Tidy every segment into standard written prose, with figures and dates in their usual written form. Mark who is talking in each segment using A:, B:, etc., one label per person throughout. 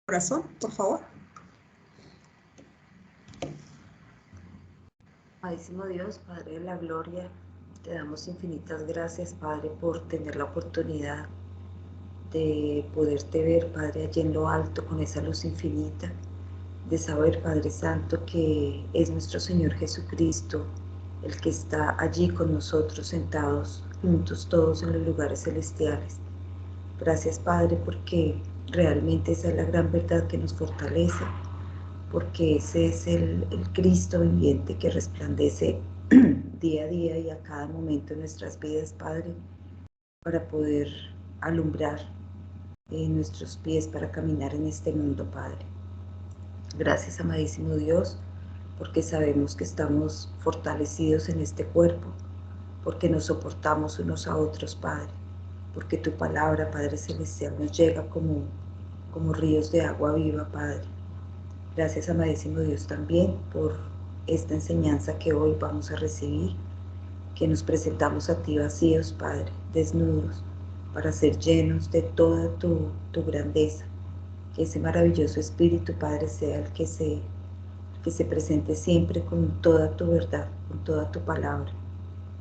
A: corazón, por favor.
B: Amadísimo Dios, Padre de la Gloria, te damos infinitas gracias, Padre, por tener la oportunidad de poderte ver, Padre, allí en lo alto con esa luz infinita, de saber, Padre Santo, que es nuestro Señor Jesucristo, el que está allí con nosotros sentados juntos todos en los lugares celestiales. Gracias, Padre, porque realmente esa es la gran verdad que nos fortalece, porque ese es el Cristo viviente que resplandece día a día y a cada momento en nuestras vidas, Padre, para poder alumbrar nuestros pies para caminar en este mundo, Padre. Gracias, amadísimo Dios, porque sabemos que estamos fortalecidos en este cuerpo, porque nos soportamos unos a otros, Padre, porque tu palabra, Padre Celestial, nos llega como ríos de agua viva, Padre. Gracias, amadísimo Dios, también por esta enseñanza que hoy vamos a recibir, que nos presentamos a ti vacíos, Padre, desnudos, para ser llenos de toda tu grandeza. Que ese maravilloso Espíritu, Padre, sea el que se presente siempre con toda tu verdad, con toda tu palabra.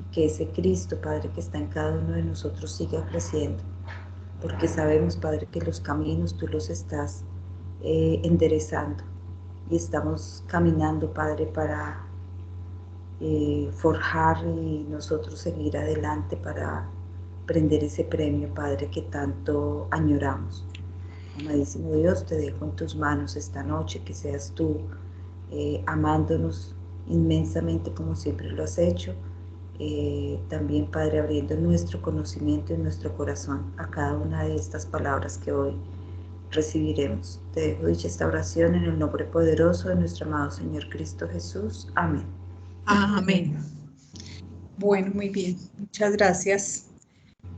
B: Y que ese Cristo, Padre, que está en cada uno de nosotros siga creciendo. Porque sabemos, Padre, que los caminos tú los estás enderezando. Y estamos caminando, Padre, para forjar y nosotros seguir adelante para prender ese premio, Padre, que tanto añoramos. Amadísimo Dios, te dejo en tus manos esta noche, que seas tú amándonos inmensamente como siempre lo has hecho. También, Padre, abriendo nuestro conocimiento y nuestro corazón a cada una de estas palabras que hoy recibiremos. Te dejo dicha esta oración en el nombre poderoso de nuestro amado Señor Cristo Jesús. Amén.
A: Amén. Bueno, muy bien. Muchas gracias.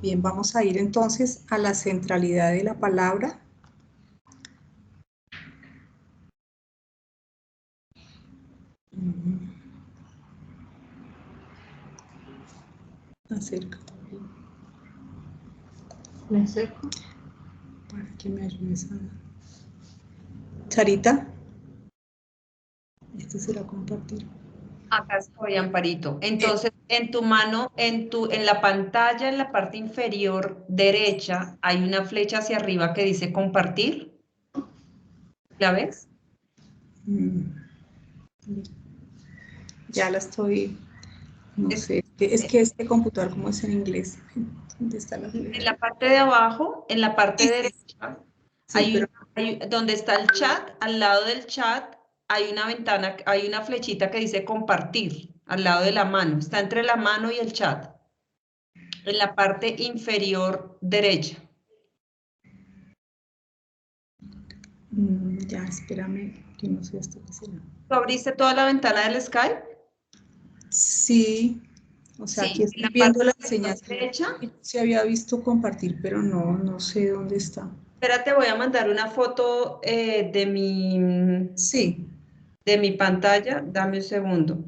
A: Bien, vamos a ir entonces a la centralidad de la palabra. Acerca.
C: Me acerco.
A: Para que me ayudes a... Sarita. Esto será compartir.
C: Acá estoy, Amparito. Entonces, en tu mano, en la pantalla, en la parte inferior derecha, hay una flecha hacia arriba que dice compartir. ¿La ves?
A: Ya la estoy... No sé. Es que este computador, como es en inglés, ¿dónde está la flecha?
C: En la parte de abajo, en la parte
A: Sí,
C: derecha,
A: sí,
C: donde está el chat, al lado del chat, hay una ventana, hay una flechita que dice compartir, al lado de la mano. Está entre la mano y el chat. En la parte inferior derecha.
A: Ya, espérame, que no sé esto qué será.
C: ¿Tú abriste toda la ventana del Skype?
A: Sí, o sea,
C: Sí,
A: aquí
C: en
A: estoy
C: la
A: viendo la
C: parte
A: enseñanza.
C: derecha.
A: Se había visto compartir, pero no sé dónde está.
C: Espérate, voy a mandar una foto
A: Sí.
C: de mi pantalla. Dame un segundo.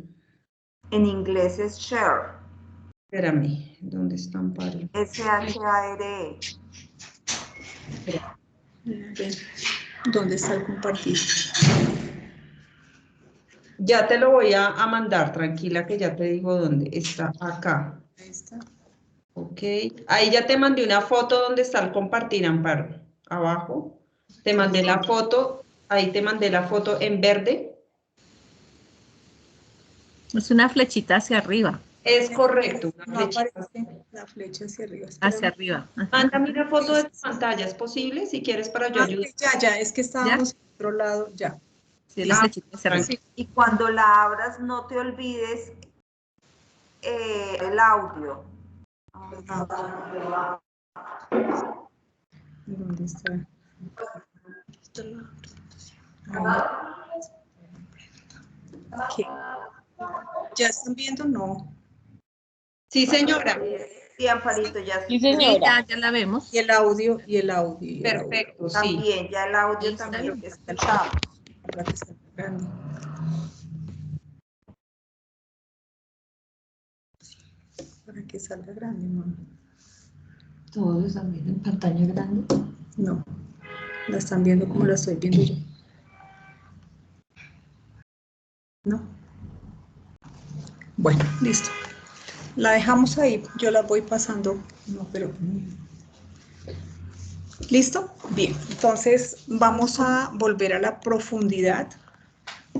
B: En inglés es share.
C: Espérame, ¿dónde está Amparo?
B: S-H-A-R-E.
A: ¿Dónde está el compartir?
C: Ya te lo voy a mandar, tranquila que ya te digo dónde. Está acá.
A: Ahí está.
C: Ok. Ahí ya te mandé una foto donde está el compartir, Amparo. Abajo. Te mandé la foto. Ahí te mandé la foto en verde.
D: Es una flechita hacia arriba.
C: Es correcto. Una
A: No
C: flechita.
A: aparece la flecha hacia arriba.
D: Hacia arriba. Ajá.
C: Mándame una foto de tu pantalla, ¿es posible? Si quieres para yo ayudar.
A: Ya, es que estábamos en otro lado, ya.
D: Sí, la flechita hacia arriba.
A: Sí.
B: Y cuando la abras, no te olvides el audio.
A: ¿Dónde está? ¿Qué? ¿Ya están viendo? No.
C: Sí, señora.
B: Sí, Amparito, ya
D: Sí, ya la vemos.
A: Y el audio.
C: Perfecto, sí.
B: también, ya el audio
D: Ahí está
B: también
D: bien.
B: escuchamos.
A: Ahora que está grande. Para que salga grande, mamá.
C: ¿Todos están viendo en pantalla grande?
A: No. ¿La están viendo como la estoy viendo yo? ¿No? Bueno, listo. La dejamos ahí, yo la voy pasando. No, pero... ¿Listo? Bien, entonces vamos a volver a la profundidad.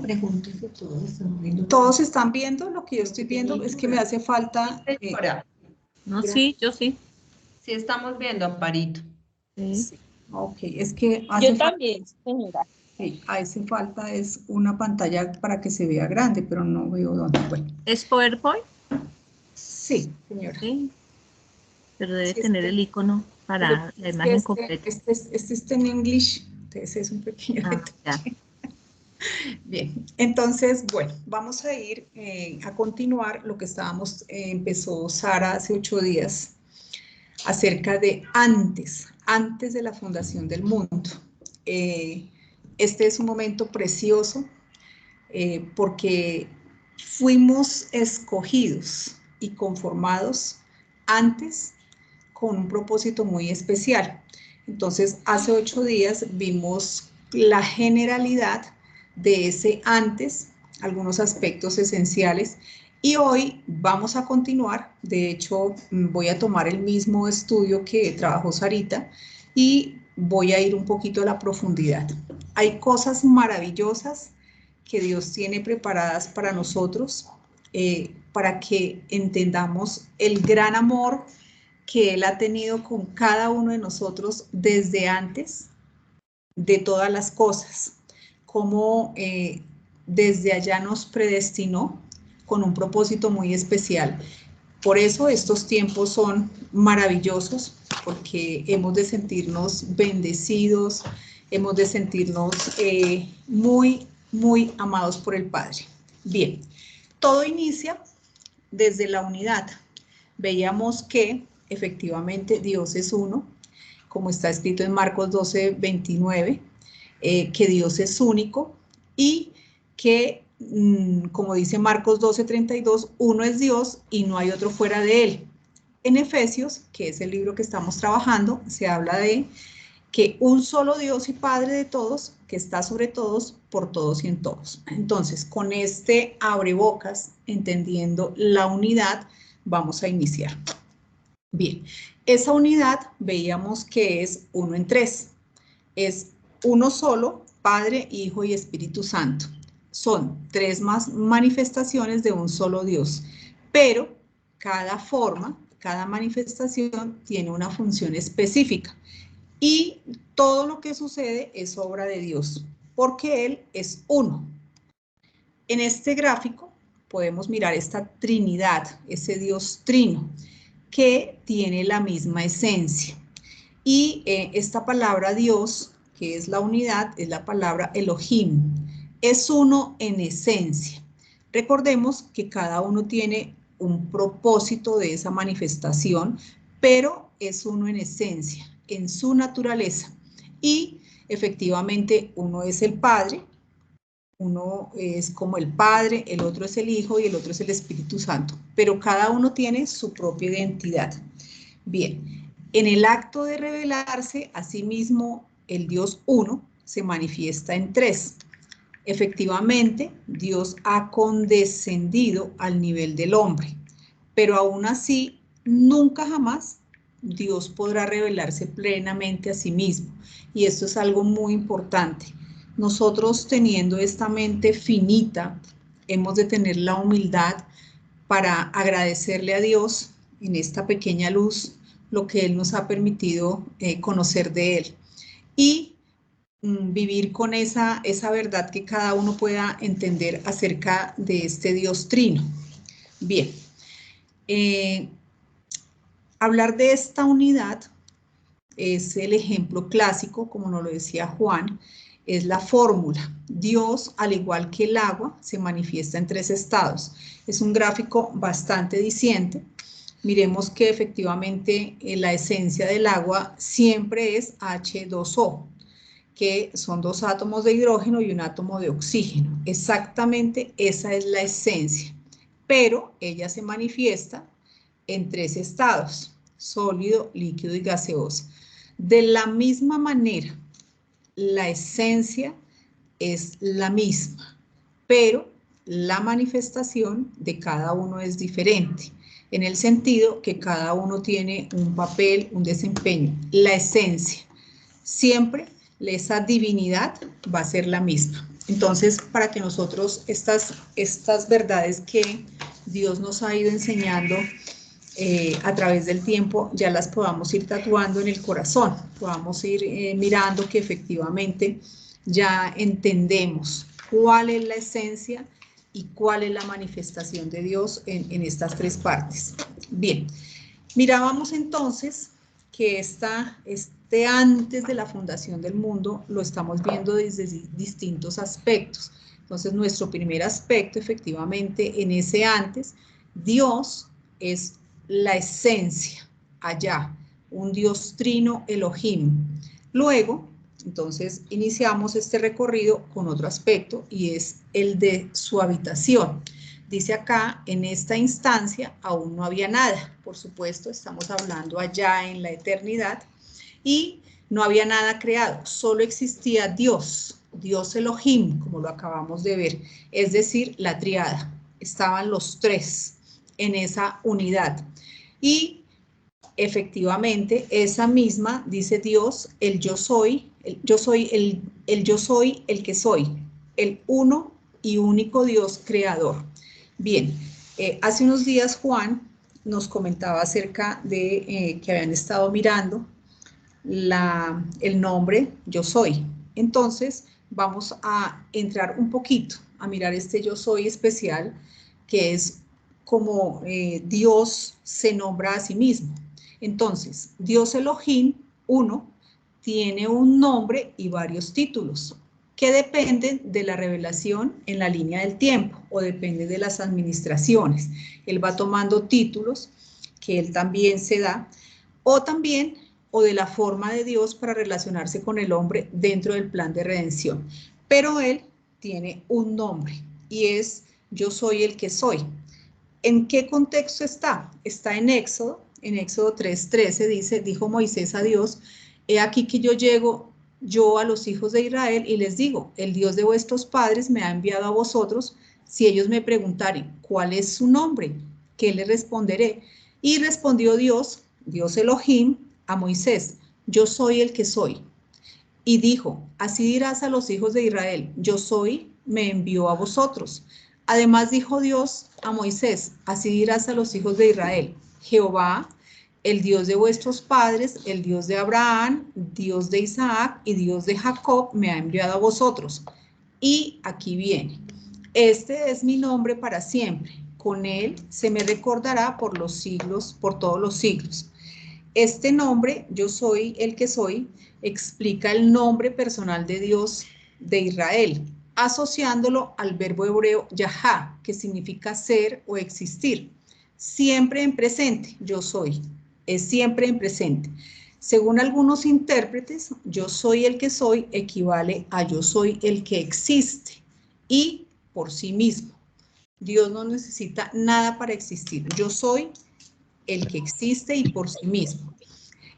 B: Pregunto si todos están viendo.
A: Todos están viendo lo que yo estoy viendo, es que me hace falta...
C: Señora,
D: No, sí, yo sí.
C: sí estamos viendo, Amparito.
D: Sí.
A: sí, ok, es que hace
E: Yo también, señora.
A: sí, hace falta es una pantalla para que se vea grande, pero no veo dónde. Bueno,
D: ¿Es PowerPoint?
A: sí, señora.
D: Sí. Pero debe
A: Sí,
D: tener el icono para la imagen completa.
A: Este está en English, entonces es un pequeño
D: Ah, ya.
A: detalle. Bien, entonces, bueno, vamos a ir a continuar lo que empezó Sara hace 8 días, acerca de antes de la fundación del mundo. Este es un momento precioso porque fuimos escogidos y conformados antes con un propósito muy especial. Entonces, hace 8 días vimos la generalidad de ese antes, algunos aspectos esenciales, y hoy vamos a continuar. De hecho, voy a tomar el mismo estudio que trabajó Sarita y voy a ir un poquito a la profundidad. Hay cosas maravillosas que Dios tiene preparadas para nosotros, para que entendamos el gran amor que Él ha tenido con cada uno de nosotros desde antes de todas las cosas, como desde allá nos predestinó con un propósito muy especial. Por eso estos tiempos son maravillosos, porque hemos de sentirnos bendecidos, hemos de sentirnos muy, muy amados por el Padre. Bien, todo inicia desde la unidad. Veíamos que efectivamente Dios es uno, como está escrito en Marcos 12, 29, que Dios es único y que, como dice Marcos 12, 32, uno es Dios y no hay otro fuera de él. En Efesios, que es el libro que estamos trabajando, se habla de que un solo Dios y Padre de todos, que está sobre todos, por todos y en todos. Entonces, con este abrebocas, entendiendo la unidad, vamos a iniciar. Bien, esa unidad veíamos que es 1 en 3. Es uno solo, Padre, Hijo y Espíritu Santo. Son 3 más manifestaciones de un solo Dios, pero cada forma, cada manifestación tiene una función específica. Y todo lo que sucede es obra de Dios, porque Él es uno. En este gráfico podemos mirar esta Trinidad, ese Dios trino, que tiene la misma esencia. Y esta palabra Dios, que es la unidad, es la palabra Elohim. Es uno en esencia. Recordemos que cada uno tiene un propósito de esa manifestación, pero es uno en esencia, en su naturaleza. Y efectivamente uno es el Padre, uno es como el Padre, el otro es el Hijo y el otro es el Espíritu Santo, pero cada uno tiene su propia identidad. Bien, en el acto de revelarse, asimismo, el Dios uno se manifiesta en 3. Efectivamente, Dios ha condescendido al nivel del hombre, pero aún así, nunca jamás Dios podrá revelarse plenamente a sí mismo. Y esto es algo muy importante. Nosotros, teniendo esta mente finita, hemos de tener la humildad para agradecerle a Dios en esta pequeña luz lo que Él nos ha permitido conocer de Él. Y vivir con esa verdad que cada uno pueda entender acerca de este Dios trino. Bien, hablar de esta unidad es el ejemplo clásico, como nos lo decía Juan, es la fórmula. Dios, al igual que el agua, se manifiesta en 3 estados. Es un gráfico bastante diciente. Miremos que efectivamente la esencia del agua siempre es H2O, que son 2 átomos de hidrógeno y un átomo de oxígeno. Exactamente esa es la esencia, pero ella se manifiesta en 3 estados: sólido, líquido y gaseoso. De la misma manera la esencia es la misma, pero la manifestación de cada uno es diferente, en el sentido que cada uno tiene un papel, un desempeño. La esencia, siempre esa divinidad va a ser la misma. Entonces, para que nosotros estas verdades que Dios nos ha ido enseñando a través del tiempo, ya las podamos ir tatuando en el corazón, podamos ir mirando que efectivamente ya entendemos cuál es la esencia y cuál es la manifestación de Dios en estas tres partes. Bien, mirábamos entonces que antes de la fundación del mundo lo estamos viendo desde distintos aspectos. Entonces, nuestro primer aspecto, efectivamente, en ese antes, Dios es la esencia, allá, un Dios trino Elohim. Luego, entonces, iniciamos este recorrido con otro aspecto y es el de su habitación. Dice acá, en esta instancia aún no había nada. Por supuesto, estamos hablando allá en la eternidad y no había nada creado, solo existía Dios, Dios Elohim, como lo acabamos de ver, es decir, la triada. Estaban los tres en esa unidad. Y efectivamente, esa misma, dice Dios, el yo soy, el yo soy el que soy, el uno y único Dios creador. Bien, hace unos días Juan nos comentaba acerca de que habían estado mirando el nombre yo soy. Entonces, vamos a entrar un poquito a mirar este yo soy especial, que es como Dios se nombra a sí mismo. Entonces, Dios Elohim, uno, tiene un nombre y varios títulos que dependen de la revelación en la línea del tiempo o depende de las administraciones. Él va tomando títulos que él también se da o de la forma de Dios para relacionarse con el hombre dentro del plan de redención. Pero él tiene un nombre y es yo soy el que soy. ¿En qué contexto está? Está en Éxodo 3:13 dice, dijo Moisés a Dios, he aquí que yo llego yo a los hijos de Israel y les digo, el Dios de vuestros padres me ha enviado a vosotros, si ellos me preguntaren, ¿cuál es su nombre? ¿Qué les responderé? Y respondió Dios, Dios Elohim, a Moisés, yo soy el que soy. Y dijo, así dirás a los hijos de Israel, yo soy, me envió a vosotros. Además dijo Dios a Moisés, así dirás a los hijos de Israel, Jehová, el Dios de vuestros padres, el Dios de Abraham, Dios de Isaac y Dios de Jacob, me ha enviado a vosotros. Y aquí viene, este es mi nombre para siempre, con él se me recordará por los siglos, por todos los siglos. Este nombre, yo soy el que soy, explica el nombre personal de Dios de Israel, asociándolo al verbo hebreo yahá, que significa ser o existir. Siempre en presente, yo soy, es siempre en presente. Según algunos intérpretes, yo soy el que soy equivale a yo soy el que existe y por sí mismo. Dios no necesita nada para existir. Yo soy el que existe y por sí mismo.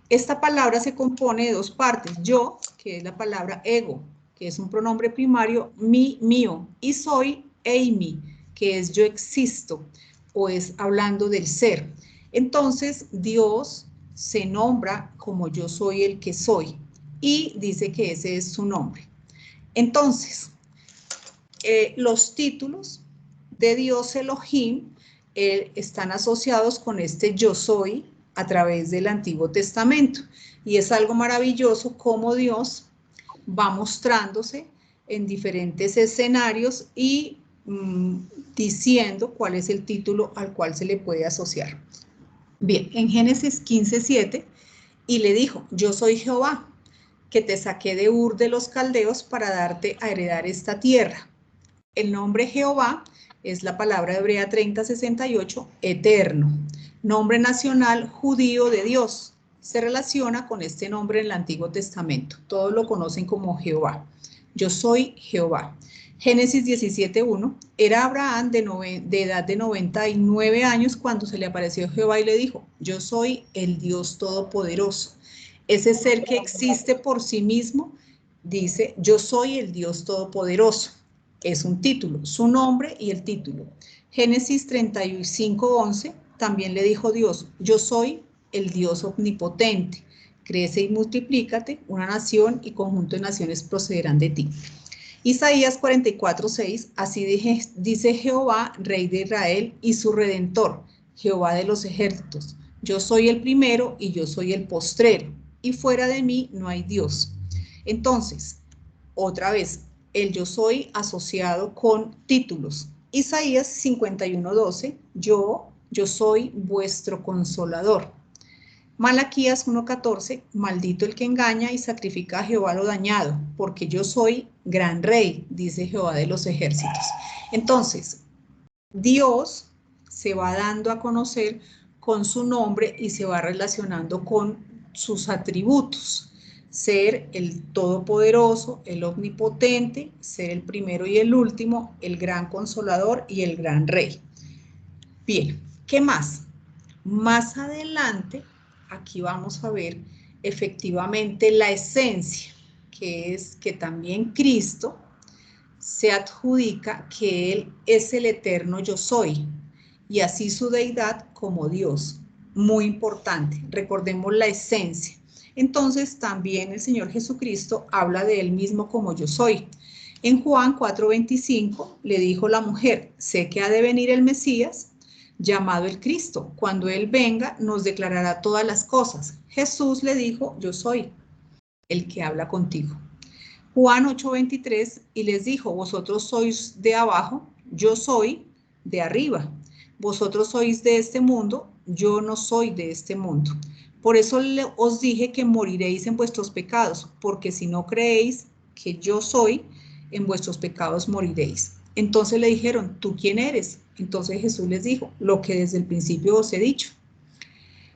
A: Esta palabra se compone de dos partes, yo, que es la palabra ego, que es un pronombre primario, mi, mío, y soy, eimi, que es yo existo, o es hablando del ser. Entonces, Dios se nombra como yo soy el que soy, y dice que ese es su nombre. Entonces, los títulos de Dios Elohim están asociados con este yo soy a través del Antiguo Testamento. Y es algo maravilloso cómo Dios va mostrándose en diferentes escenarios y diciendo cuál es el título al cual se le puede asociar. Bien, en Génesis 15:7, y le dijo, yo soy Jehová, que te saqué de Ur de los Caldeos para darte a heredar esta tierra. El nombre Jehová es la palabra hebrea 3068, eterno. Nombre nacional judío de Dios. Se relaciona con este nombre en el Antiguo Testamento. Todos lo conocen como Jehová. Yo soy Jehová. Génesis 17:1. Era Abraham de edad de 99 años cuando se le apareció Jehová y le dijo, yo soy el Dios Todopoderoso. Ese ser que existe por sí mismo dice, yo soy el Dios Todopoderoso. Es un título, su nombre y el título. Génesis 35:11, también le dijo Dios, yo soy el Dios omnipotente. Crece y multiplícate, una nación y conjunto de naciones procederán de ti. Isaías 44:6, así dice Jehová, Rey de Israel y su Redentor, Jehová de los ejércitos. Yo soy el primero y yo soy el postrero, y fuera de mí no hay Dios. Entonces, otra vez, el yo soy asociado con títulos. Isaías 51:12, yo soy vuestro consolador. Malaquías 1:14, maldito el que engaña y sacrifica a Jehová lo dañado, porque yo soy gran rey, dice Jehová de los ejércitos. Entonces, Dios se va dando a conocer con su nombre y se va relacionando con sus atributos. Ser el todopoderoso, el omnipotente, ser el primero y el último, el gran consolador y el gran rey. Bien, ¿qué más? Más adelante, aquí vamos a ver efectivamente la esencia, que es que también Cristo se adjudica que Él es el eterno yo soy, y así su deidad como Dios. Muy importante, recordemos la esencia. Entonces también el Señor Jesucristo habla de Él mismo como yo soy. En Juan 4:25 le dijo la mujer, sé que ha de venir el Mesías, llamado el Cristo. Cuando Él venga, nos declarará todas las cosas. Jesús le dijo, yo soy el que habla contigo. Juan 8:23, y les dijo, vosotros sois de abajo, yo soy de arriba. Vosotros sois de este mundo, yo no soy de este mundo. Por eso os dije que moriréis en vuestros pecados, porque si no creéis que yo soy, en vuestros pecados moriréis. Entonces le dijeron, ¿tú quién eres? Entonces Jesús les dijo, lo que desde el principio os he dicho.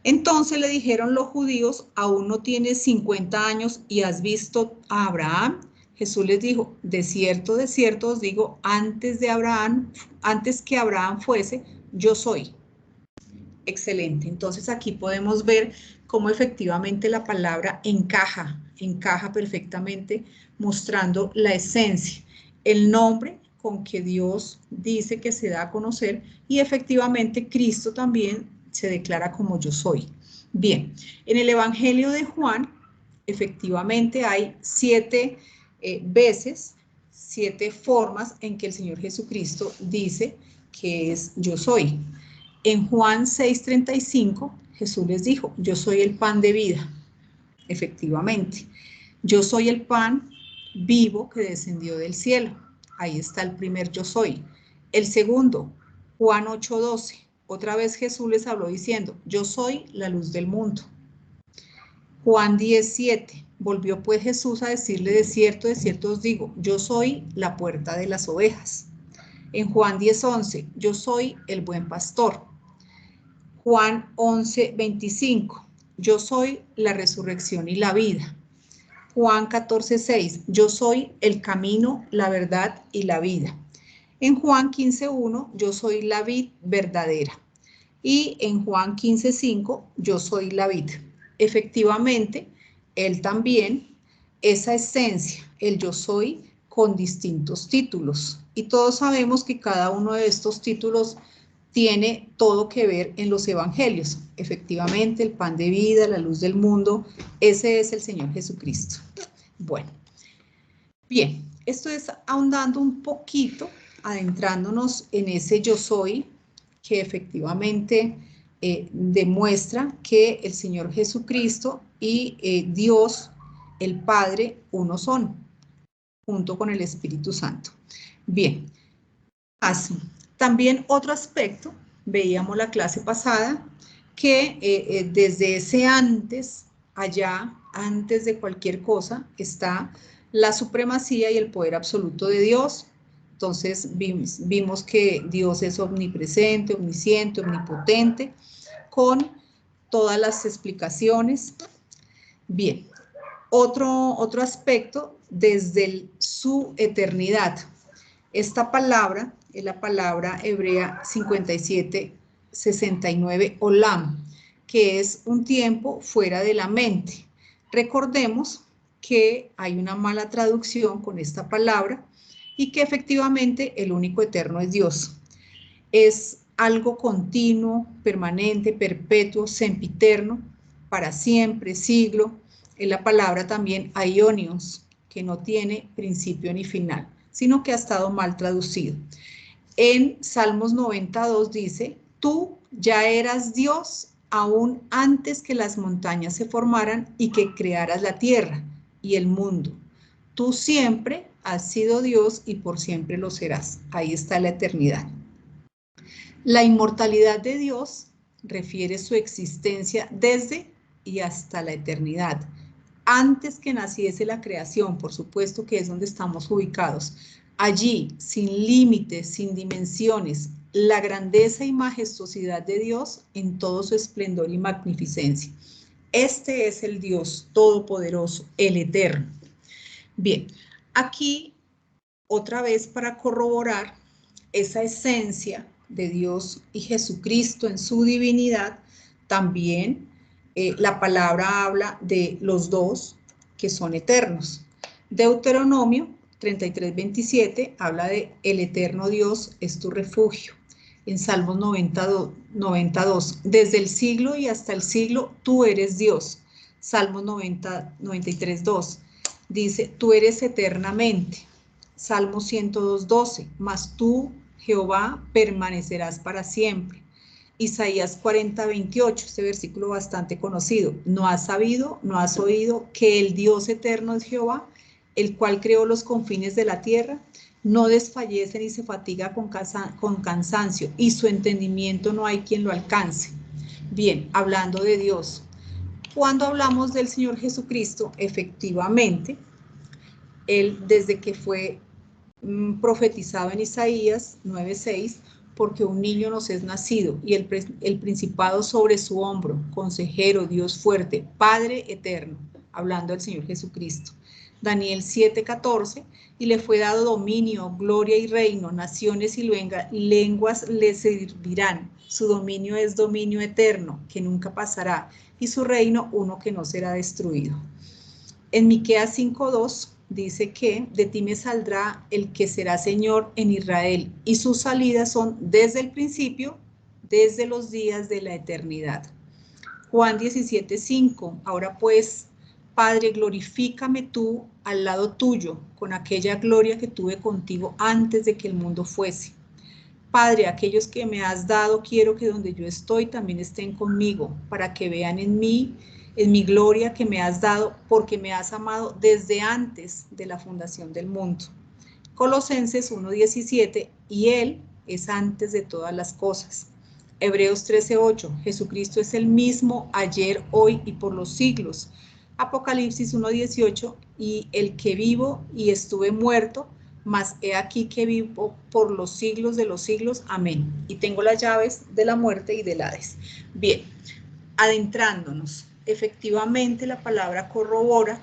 A: Entonces le dijeron los judíos, aún no tienes 50 años y has visto a Abraham. Jesús les dijo, de cierto os digo, antes que Abraham fuese, yo soy. Excelente. Entonces aquí podemos ver cómo efectivamente la palabra encaja perfectamente, mostrando la esencia, el nombre con que Dios dice que se da a conocer, y efectivamente Cristo también se declara como yo soy. Bien, en el Evangelio de Juan, efectivamente hay 7 veces, 7 formas en que el Señor Jesucristo dice que es yo soy. En Juan 6:35, Jesús les dijo, yo soy el pan de vida. Efectivamente, yo soy el pan vivo que descendió del cielo. Ahí está el primer yo soy. El segundo, Juan 8:12. Otra vez Jesús les habló diciendo, yo soy la luz del mundo. Juan 10:7. Volvió pues Jesús a decirle, de cierto os digo, yo soy la puerta de las ovejas. En Juan 10:11, yo soy el buen pastor. Juan 11:25, yo soy la resurrección y la vida. Juan 14:6, yo soy el camino, la verdad y la vida. En Juan 15:1, yo soy la vid verdadera. Y en Juan 15:5, yo soy la vid. Efectivamente, Él también, esa esencia, el yo soy, con distintos títulos. Y todos sabemos que cada uno de estos títulos tiene todo que ver en los evangelios. Efectivamente, el pan de vida, la luz del mundo, ese es el Señor Jesucristo. Bueno, bien, esto es ahondando un poquito, adentrándonos en ese yo soy, que efectivamente demuestra que el Señor Jesucristo y Dios, el Padre, uno son, junto con el Espíritu Santo. Bien, así. También otro aspecto, veíamos la clase pasada, que desde ese antes, allá, antes de cualquier cosa, está la supremacía y el poder absoluto de Dios. Entonces vimos que Dios es omnipresente, omnisciente, omnipotente, con todas las explicaciones. Bien, otro aspecto, desde su eternidad. Esta palabra es la palabra hebrea 5769, olam, que es un tiempo fuera de la mente. Recordemos que hay una mala traducción con esta palabra y que efectivamente el único eterno es Dios. Es algo continuo, permanente, perpetuo, sempiterno, para siempre, siglo. Es la palabra también aionios, que no tiene principio ni final, sino que ha estado mal traducido. En Salmos 92 dice, tú ya eras Dios aún antes que las montañas se formaran y que crearas la tierra y el mundo. Tú siempre has sido Dios y por siempre lo serás. Ahí está la eternidad. La inmortalidad de Dios refiere su existencia desde y hasta la eternidad. Antes que naciese la creación, por supuesto que es donde estamos ubicados. Allí, sin límites, sin dimensiones, la grandeza y majestuosidad de Dios en todo su esplendor y magnificencia. Este es el Dios todopoderoso, el eterno. Bien, aquí otra vez para corroborar esa esencia de Dios y Jesucristo en su divinidad, también la palabra habla de los dos que son eternos. Deuteronomio 33:27 habla de el eterno Dios es tu refugio. En Salmos 92, desde el siglo y hasta el siglo tú eres Dios. Salmos 93:2 dice tú eres eternamente. Salmo 102:12, mas tú, Jehová, permanecerás para siempre. Isaías 40:28, este versículo bastante conocido. ¿No has sabido, no has oído que el Dios eterno es Jehová, el cual creó los confines de la tierra? No desfallece ni se fatiga con cansancio, y su entendimiento no hay quien lo alcance. Bien, hablando de Dios, cuando hablamos del Señor Jesucristo, efectivamente, Él desde que fue profetizado en Isaías 9:6, porque un niño nos es nacido y el principado sobre su hombro, consejero, Dios fuerte, Padre eterno, hablando del Señor Jesucristo. Daniel 7:14, y le fue dado dominio, gloria y reino, naciones y lenguas le servirán. Su dominio es dominio eterno, que nunca pasará, y su reino uno que no será destruido. En Miqueas 5:2 dice que de ti me saldrá el que será Señor en Israel, y sus salidas son desde el principio, desde los días de la eternidad. Juan 17:5, ahora pues, Padre, glorifícame tú al lado tuyo, con aquella gloria que tuve contigo antes de que el mundo fuese. Padre, aquellos que me has dado, quiero que donde yo estoy también estén conmigo, para que vean en mí, en mi gloria que me has dado, porque me has amado desde antes de la fundación del mundo. Colosenses 1:17, y Él es antes de todas las cosas. Hebreos 13:8, Jesucristo es el mismo ayer, hoy y por los siglos. Apocalipsis 1:18, y el que vivo y estuve muerto, mas he aquí que vivo por los siglos de los siglos. Amén. Y tengo las llaves de la muerte y del Hades. Bien, adentrándonos, efectivamente la palabra corrobora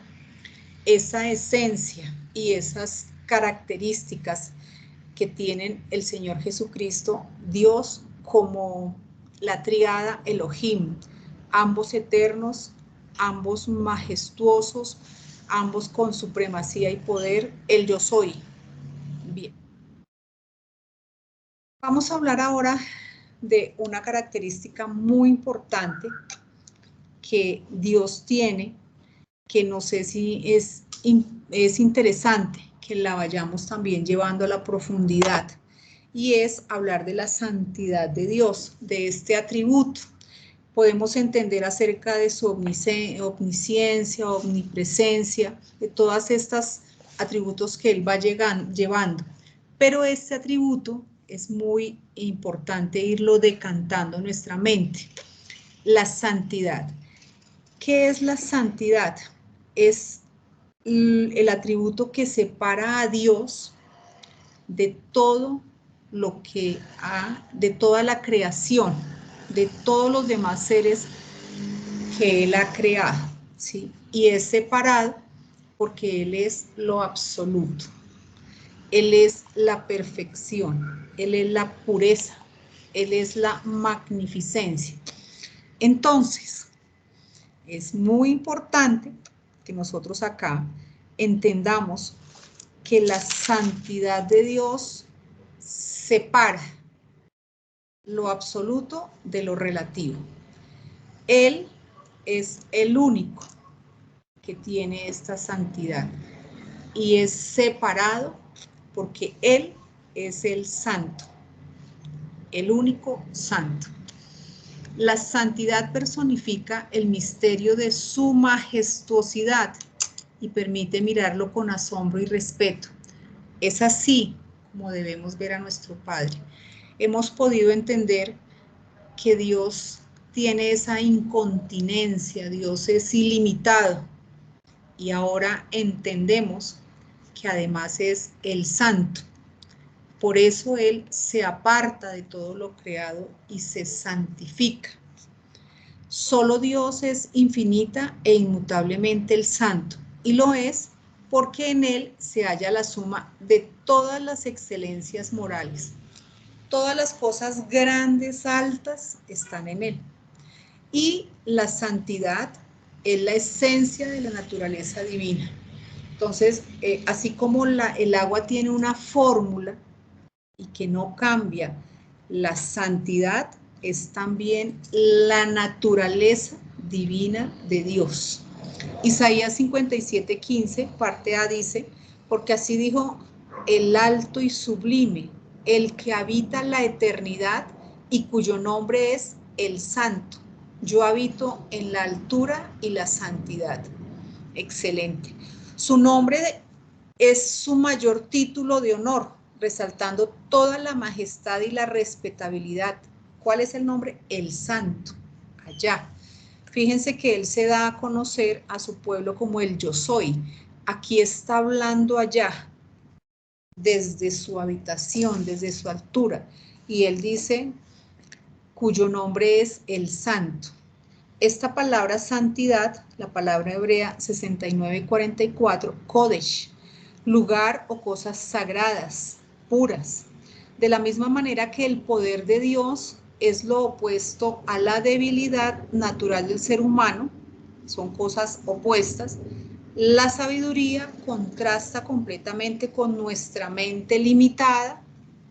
A: esa esencia y esas características que tienen el Señor Jesucristo, Dios como la triada Elohim, ambos eternos, ambos majestuosos, ambos con supremacía y poder, el yo soy. Bien. Vamos a hablar ahora de una característica muy importante que Dios tiene, que no sé si es interesante que la vayamos también llevando a la profundidad, y es hablar de la santidad de Dios, de este atributo. Podemos entender acerca de su omnisciencia, omnipresencia, de todas estas atributos que Él va llevando. Pero este atributo es muy importante irlo decantando en nuestra mente. La santidad. ¿Qué es la santidad? Es el atributo que separa a Dios de todo lo que de toda la creación, de todos los demás seres que Él ha creado, ¿sí? Y es separado porque Él es lo absoluto. Él es la perfección, Él es la pureza, Él es la magnificencia. Entonces, es muy importante que nosotros acá entendamos que la santidad de Dios separa lo absoluto de lo relativo. Él es el único que tiene esta santidad y es separado porque Él es el santo, el único santo. La santidad personifica el misterio de su majestuosidad y permite mirarlo con asombro y respeto. Es así como debemos ver a nuestro Padre. Hemos podido entender que Dios tiene esa incontinencia, Dios es ilimitado, y ahora entendemos que además es el santo. Por eso Él se aparta de todo lo creado y se santifica. Solo Dios es infinita e inmutablemente el santo, y lo es porque en Él se halla la suma de todas las excelencias morales. Todas las cosas grandes, altas, están en Él. Y la santidad es la esencia de la naturaleza divina. Entonces, así como el agua tiene una fórmula y que no cambia, la santidad es también la naturaleza divina de Dios. Isaías 57:15, parte A, dice, porque así dijo el alto y sublime, el que habita la eternidad y cuyo nombre es el santo. Yo habito en la altura y la santidad. Excelente. Su nombre es su mayor título de honor, resaltando toda la majestad y la respetabilidad. ¿Cuál es el nombre? El santo. Allá. Fíjense que Él se da a conocer a su pueblo como el yo soy. Aquí está hablando allá, desde su habitación, desde su altura. Y Él dice, cuyo nombre es el santo. Esta palabra santidad, la palabra hebrea 69:44, Kodesh, lugar o cosas sagradas, puras. De la misma manera que el poder de Dios es lo opuesto a la debilidad natural del ser humano, son cosas opuestas, la sabiduría contrasta completamente con nuestra mente limitada,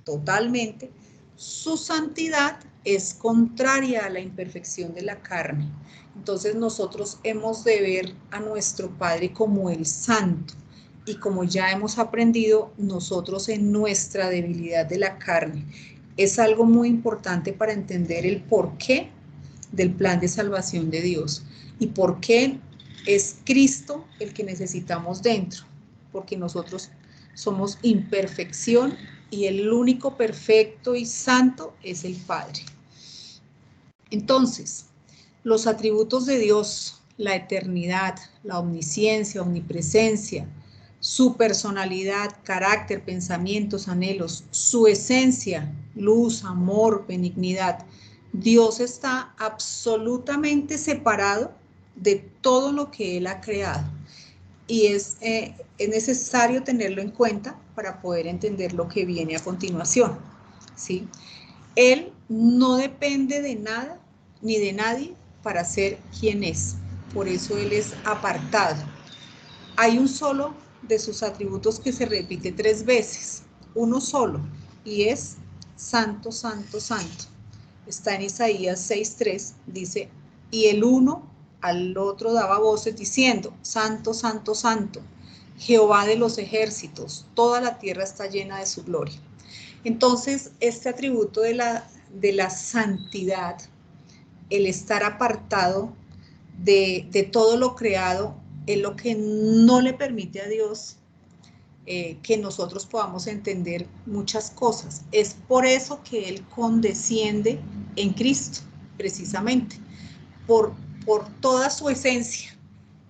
A: totalmente. Su santidad es contraria a la imperfección de la carne. Entonces nosotros hemos de ver a nuestro Padre como el santo. Y como ya hemos aprendido, nosotros en nuestra debilidad de la carne. Es algo muy importante para entender el porqué del plan de salvación de Dios. Y por qué es Cristo el que necesitamos dentro. Porque nosotros somos imperfección y el único perfecto y santo es el Padre. Entonces, los atributos de Dios, la eternidad, la omnisciencia, omnipresencia, su personalidad, carácter, pensamientos, anhelos, su esencia, luz, amor, benignidad. Dios está absolutamente separado de todo lo que Él ha creado. Y es necesario tenerlo en cuenta para poder entender lo que viene a continuación, ¿sí? Él no depende de nada ni de nadie para ser quien es. Por eso Él es apartado. Hay un solo de sus atributos que se repite 3 veces, uno solo, y es santo, santo, santo. Está en Isaías 6:3, dice, y el uno al otro daba voces diciendo, santo, santo, santo, Jehová de los ejércitos, toda la tierra está llena de su gloria. Entonces, este atributo de la santidad, el estar apartado de todo lo creado, es lo que no le permite a Dios que nosotros podamos entender muchas cosas. Es por eso que Él condesciende en Cristo, precisamente, por toda su esencia,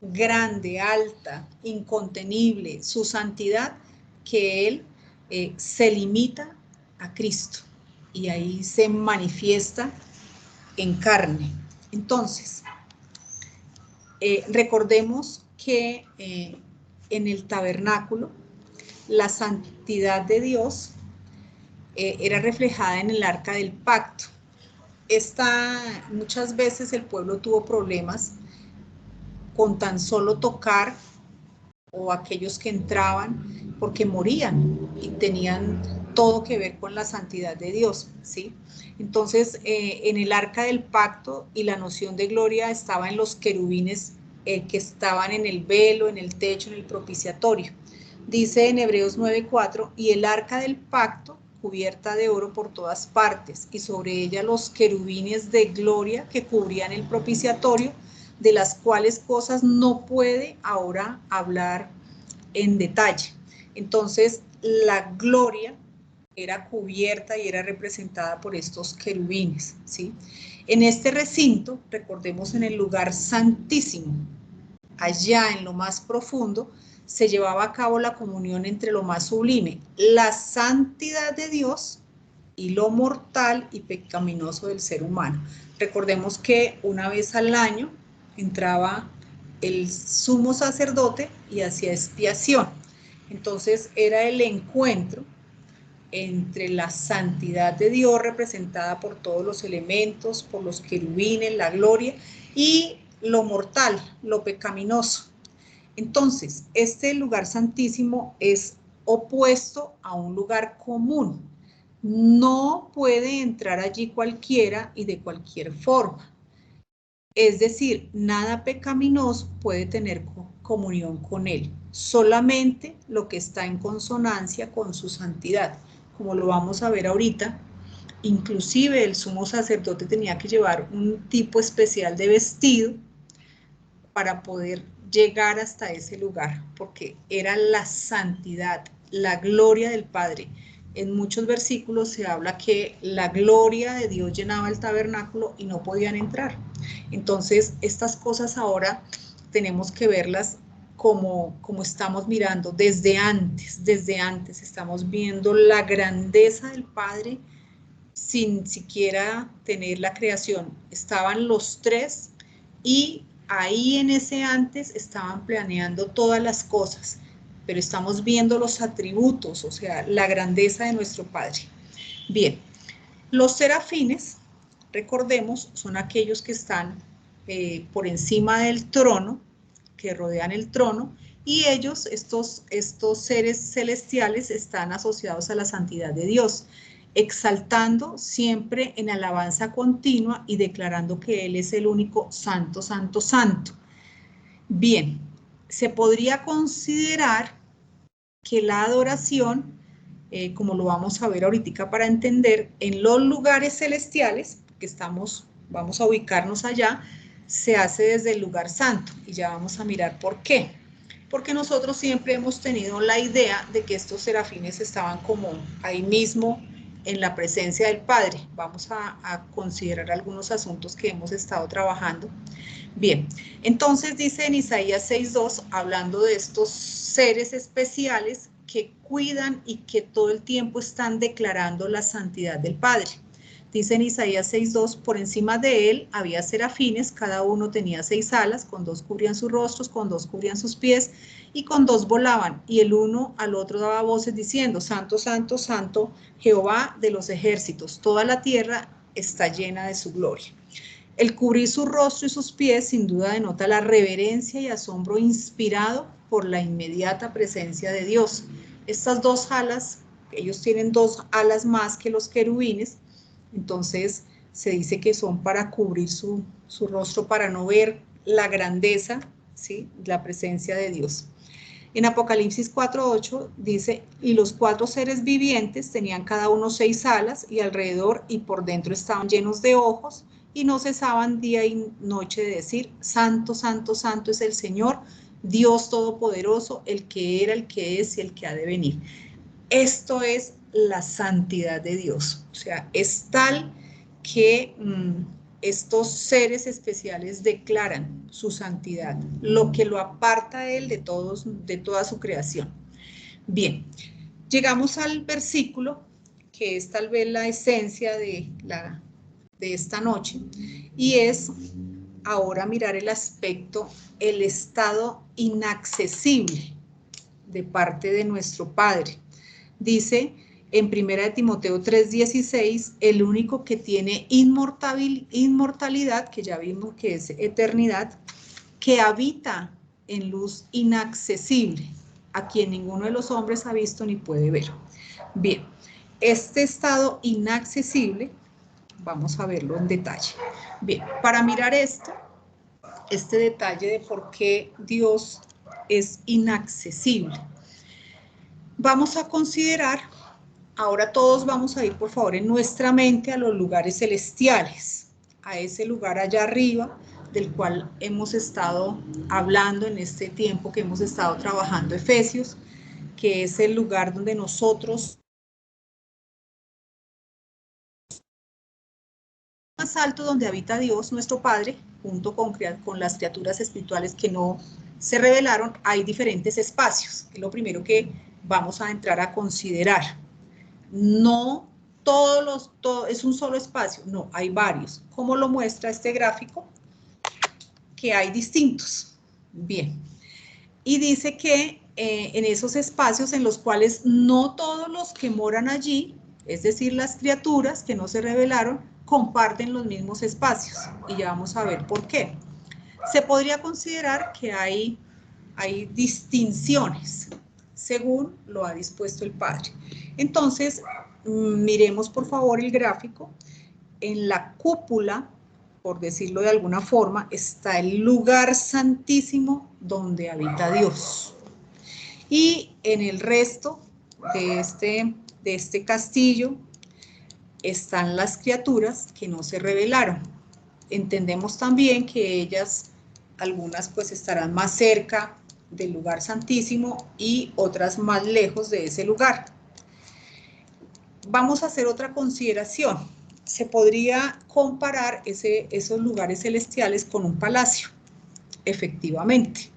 A: grande, alta, incontenible, su santidad, que Él se limita a Cristo y ahí se manifiesta en carne. Entonces, recordemos que en el tabernáculo la santidad de Dios era reflejada en el arca del pacto. Muchas veces el pueblo tuvo problemas con tan solo tocar, o aquellos que entraban, porque morían y tenían todo que ver con la santidad de Dios, ¿sí? Entonces, en el arca del pacto y la noción de gloria estaba en los querubines que estaban en el velo, en el techo, en el propiciatorio. Dice en Hebreos 9:4, y el arca del pacto cubierta de oro por todas partes, y sobre ella los querubines de gloria que cubrían el propiciatorio, de las cuales cosas no puede ahora hablar en detalle. Entonces, la gloria era cubierta y era representada por estos querubines, ¿sí? En este recinto, recordemos, en el lugar santísimo, allá en lo más profundo, se llevaba a cabo la comunión entre lo más sublime, la santidad de Dios, y lo mortal y pecaminoso del ser humano. Recordemos que una vez al año entraba el sumo sacerdote y hacía expiación. Entonces era el encuentro entre la santidad de Dios representada por todos los elementos, por los querubines, la gloria, y lo mortal, lo pecaminoso. Entonces, este lugar santísimo es opuesto a un lugar común. No puede entrar allí cualquiera y de cualquier forma. Es decir, nada pecaminoso puede tener comunión con él. Solamente lo que está en consonancia con su santidad. Como lo vamos a ver ahorita, inclusive el sumo sacerdote tenía que llevar un tipo especial de vestido para poder llegar hasta ese lugar, porque era la santidad, la gloria del Padre. En muchos versículos se habla que la gloria de Dios llenaba el tabernáculo y no podían entrar. Entonces, estas cosas ahora tenemos que verlas como estamos mirando desde antes estamos viendo la grandeza del Padre sin siquiera tener la creación. Estaban los tres y ahí en ese antes estaban planeando todas las cosas, pero estamos viendo los atributos, o sea, la grandeza de nuestro Padre. Bien, los serafines, recordemos, son aquellos que están por encima del trono, que rodean el trono, y ellos, estos seres celestiales, están asociados a la santidad de Dios, exaltando siempre en alabanza continua y declarando que Él es el único santo, santo, santo. Bien, se podría considerar que la adoración, como lo vamos a ver ahorita para entender, en los lugares celestiales, que vamos a ubicarnos allá, se hace desde el lugar santo, y ya vamos a mirar por qué. Porque nosotros siempre hemos tenido la idea de que estos serafines estaban como ahí mismo en la presencia del Padre. Vamos a considerar algunos asuntos que hemos estado trabajando. Bien, entonces dice en Isaías 6:2, hablando de estos seres especiales que cuidan y que todo el tiempo están declarando la santidad del Padre. Dice en Isaías 6:2, por encima de él había serafines, cada uno tenía 6 alas, con 2 cubrían sus rostros, con 2 cubrían sus pies, y con 2 volaban, y el uno al otro daba voces diciendo, Santo, Santo, Santo, Jehová de los ejércitos, toda la tierra está llena de su gloria. El cubrir su rostro y sus pies sin duda denota la reverencia y asombro inspirado por la inmediata presencia de Dios. Estas 2 alas, ellos tienen 2 alas más que los querubines, entonces se dice que son para cubrir su rostro, para no ver la grandeza, ¿sí?, la presencia de Dios. En Apocalipsis 4:8 dice, y los 4 seres vivientes tenían cada uno 6 alas y alrededor y por dentro estaban llenos de ojos y no cesaban día y noche de decir, Santo, Santo, Santo es el Señor, Dios Todopoderoso, el que era, el que es y el que ha de venir. Esto es la santidad de Dios, o sea, es tal que estos seres especiales declaran su santidad, lo que lo aparta a él de toda su creación. Bien, llegamos al versículo que es tal vez la esencia de esta noche, y es ahora mirar el aspecto, el estado inaccesible de parte de nuestro Padre. Dice en 1 Timoteo 3:16, el único que tiene inmortalidad, que ya vimos que es eternidad, que habita en luz inaccesible, a quien ninguno de los hombres ha visto ni puede ver. Bien, este estado inaccesible, vamos a verlo en detalle. Bien, para mirar esto, este detalle de por qué Dios es inaccesible, vamos a considerar, ahora todos vamos a ir por favor en nuestra mente a los lugares celestiales, a ese lugar allá arriba, del cual hemos estado hablando en este tiempo que hemos estado trabajando Efesios, que es el lugar donde nosotros más alto, donde habita Dios, nuestro Padre, junto con las criaturas espirituales que no se revelaron. Hay diferentes espacios, que es lo primero que vamos a entrar a considerar. No todo es un solo espacio, no, hay varios. ¿Cómo lo muestra este gráfico? Que hay distintos. Bien. Y dice que en esos espacios en los cuales no todos los que moran allí, es decir, las criaturas que no se revelaron, comparten los mismos espacios. Y ya vamos a ver por qué. Se podría considerar que hay distinciones, según lo ha dispuesto el Padre. Entonces, miremos por favor el gráfico. En la cúpula, por decirlo de alguna forma, está el lugar santísimo donde habita Dios. Y en el resto de este castillo están las criaturas que no se revelaron. Entendemos también que ellas, algunas pues estarán más cerca del lugar santísimo y otras más lejos de ese lugar. Vamos a hacer otra consideración. Se podría comparar esos lugares celestiales con un palacio, efectivamente.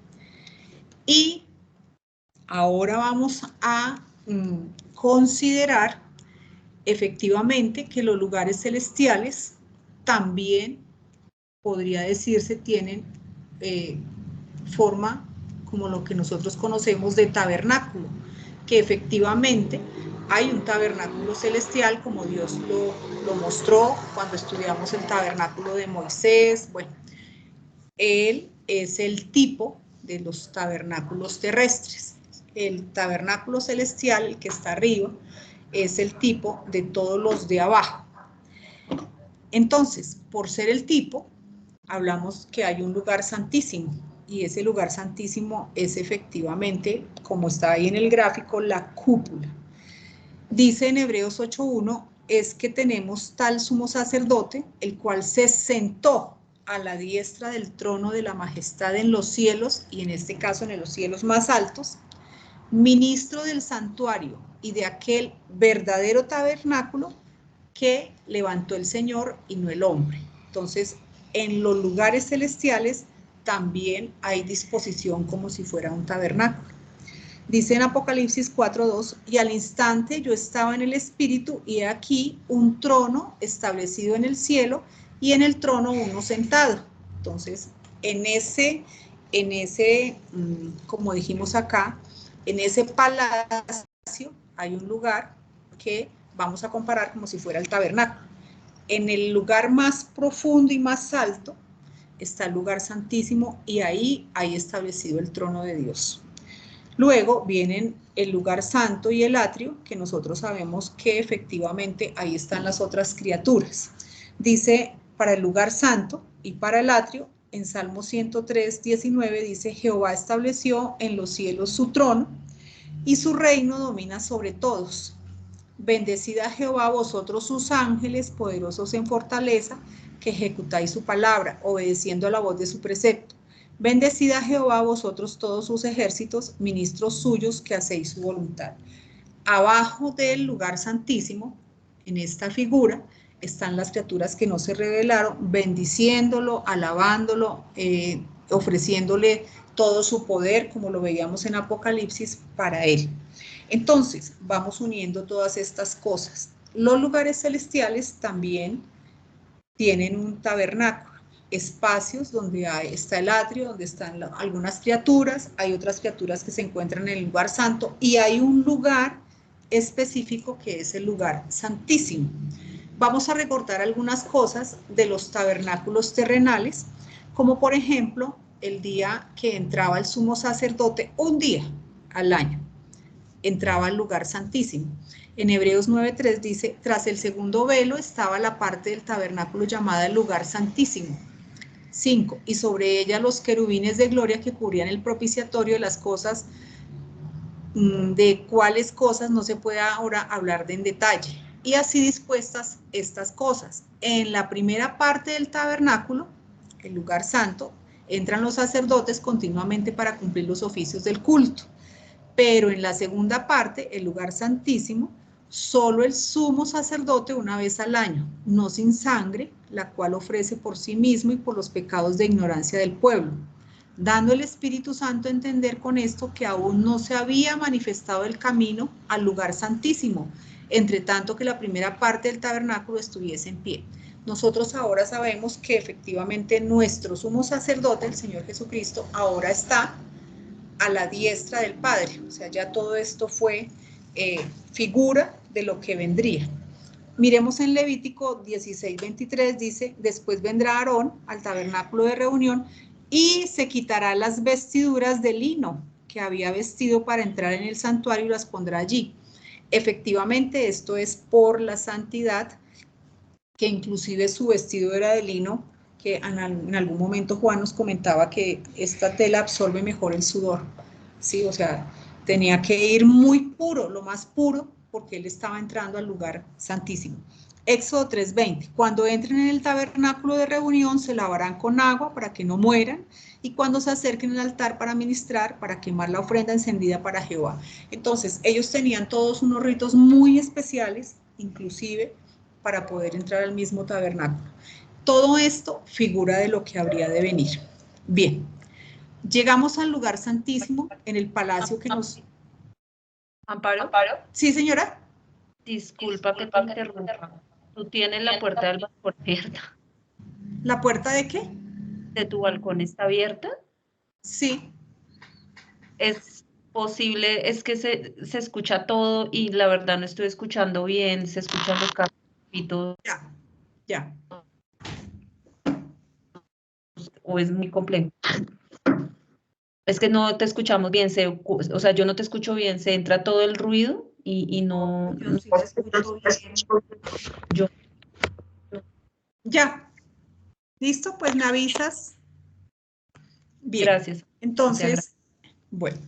A: Y ahora vamos a considerar efectivamente que los lugares celestiales también, podría decirse, tienen forma como lo que nosotros conocemos de tabernáculo, que efectivamente hay un tabernáculo celestial, como Dios lo mostró cuando estudiamos el tabernáculo de Moisés. Bueno, él es el tipo de los tabernáculos terrestres. El tabernáculo celestial, el que está arriba, es el tipo de todos los de abajo. Entonces, por ser el tipo, hablamos que hay un lugar santísimo, y ese lugar santísimo es efectivamente, como está ahí en el gráfico, la cúpula. Dice en Hebreos 8:1, es que tenemos tal sumo sacerdote, el cual se sentó a la diestra del trono de la majestad en los cielos, y en este caso en los cielos más altos, ministro del santuario y de aquel verdadero tabernáculo que levantó el Señor y no el hombre. Entonces, en los lugares celestiales también hay disposición como si fuera un tabernáculo. Dice en Apocalipsis 4:2, y al instante yo estaba en el espíritu, y he aquí un trono establecido en el cielo, y en el trono uno sentado. Entonces, en ese, como dijimos acá, en ese palacio hay un lugar que vamos a comparar como si fuera el tabernáculo. En el lugar más profundo y más alto está el lugar santísimo, y ahí hay establecido el trono de Dios. Luego vienen el lugar santo y el atrio, que nosotros sabemos que efectivamente ahí están las otras criaturas. Dice, para el lugar santo y para el atrio, en Salmo 103:19 dice, Jehová estableció en los cielos su trono, y su reino domina sobre todos. Bendecid a Jehová vosotros sus ángeles, poderosos en fortaleza, que ejecutáis su palabra, obedeciendo a la voz de su precepto. Bendecid a Jehová vosotros todos sus ejércitos, ministros suyos, que hacéis su voluntad. Abajo del lugar santísimo, en esta figura, están las criaturas que no se revelaron, bendiciéndolo, alabándolo, ofreciéndole todo su poder, como lo veíamos en Apocalipsis, para él. Entonces, vamos uniendo todas estas cosas. Los lugares celestiales también tienen un tabernáculo, espacios donde está el atrio, donde están algunas criaturas, hay otras criaturas que se encuentran en el lugar santo, y hay un lugar específico que es el lugar santísimo. Vamos a recordar algunas cosas de los tabernáculos terrenales, como por ejemplo el día que entraba el sumo sacerdote, un día al año, entraba al lugar santísimo. En Hebreos 9:3 dice, tras el segundo velo estaba la parte del tabernáculo llamada el lugar santísimo. 5. Y sobre ella los querubines de gloria que cubrían el propiciatorio de las cosas, de cuáles cosas no se puede ahora hablar en detalle. Y así dispuestas estas cosas. En la primera parte del tabernáculo, el lugar santo, entran los sacerdotes continuamente para cumplir los oficios del culto. Pero en la segunda parte, el lugar santísimo, solo el sumo sacerdote una vez al año, no sin sangre, la cual ofrece por sí mismo y por los pecados de ignorancia del pueblo, dando el Espíritu Santo a entender con esto que aún no se había manifestado el camino al lugar santísimo, entre tanto que la primera parte del tabernáculo estuviese en pie. Nosotros ahora sabemos que efectivamente nuestro sumo sacerdote, el Señor Jesucristo, ahora está a la diestra del Padre. O sea, ya todo esto fue figura de lo que vendría. Miremos en Levítico 16:23, dice, después vendrá Aarón al tabernáculo de reunión y se quitará las vestiduras de lino que había vestido para entrar en el santuario y las pondrá allí. Efectivamente, esto es por la santidad, que inclusive su vestido era de lino, que en algún momento Juan nos comentaba que esta tela absorbe mejor el sudor, ¿sí? O sea, tenía que ir muy puro, lo más puro, porque él estaba entrando al lugar santísimo. Éxodo 3:20, cuando entren en el tabernáculo de reunión se lavarán con agua para que no mueran, y cuando se acerquen al altar para ministrar, para quemar la ofrenda encendida para Jehová. Entonces, ellos tenían todos unos ritos muy especiales, inclusive para poder entrar al mismo tabernáculo. Todo esto figura de lo que habría de venir. Bien, llegamos al lugar santísimo en el palacio que nos...
C: Amparo.
A: Sí, señora.
C: Disculpa que te interrumpa. Tú tienes la puerta del balcón abierta.
A: ¿La puerta de qué?
C: ¿De tu balcón está abierta?
A: Sí.
C: Es posible, es que se escucha todo y la verdad no estoy escuchando bien, se escuchan los carros y todo.
A: Ya.
C: O es muy complejo. Es que no te escuchamos bien, o sea, yo no te escucho bien, se entra todo el ruido y no...
B: Yo sí la escucho bien.
C: Yo,
A: Ya. ¿Listo? Pues me avisas. Bien.
C: gracias.
A: Entonces, bueno,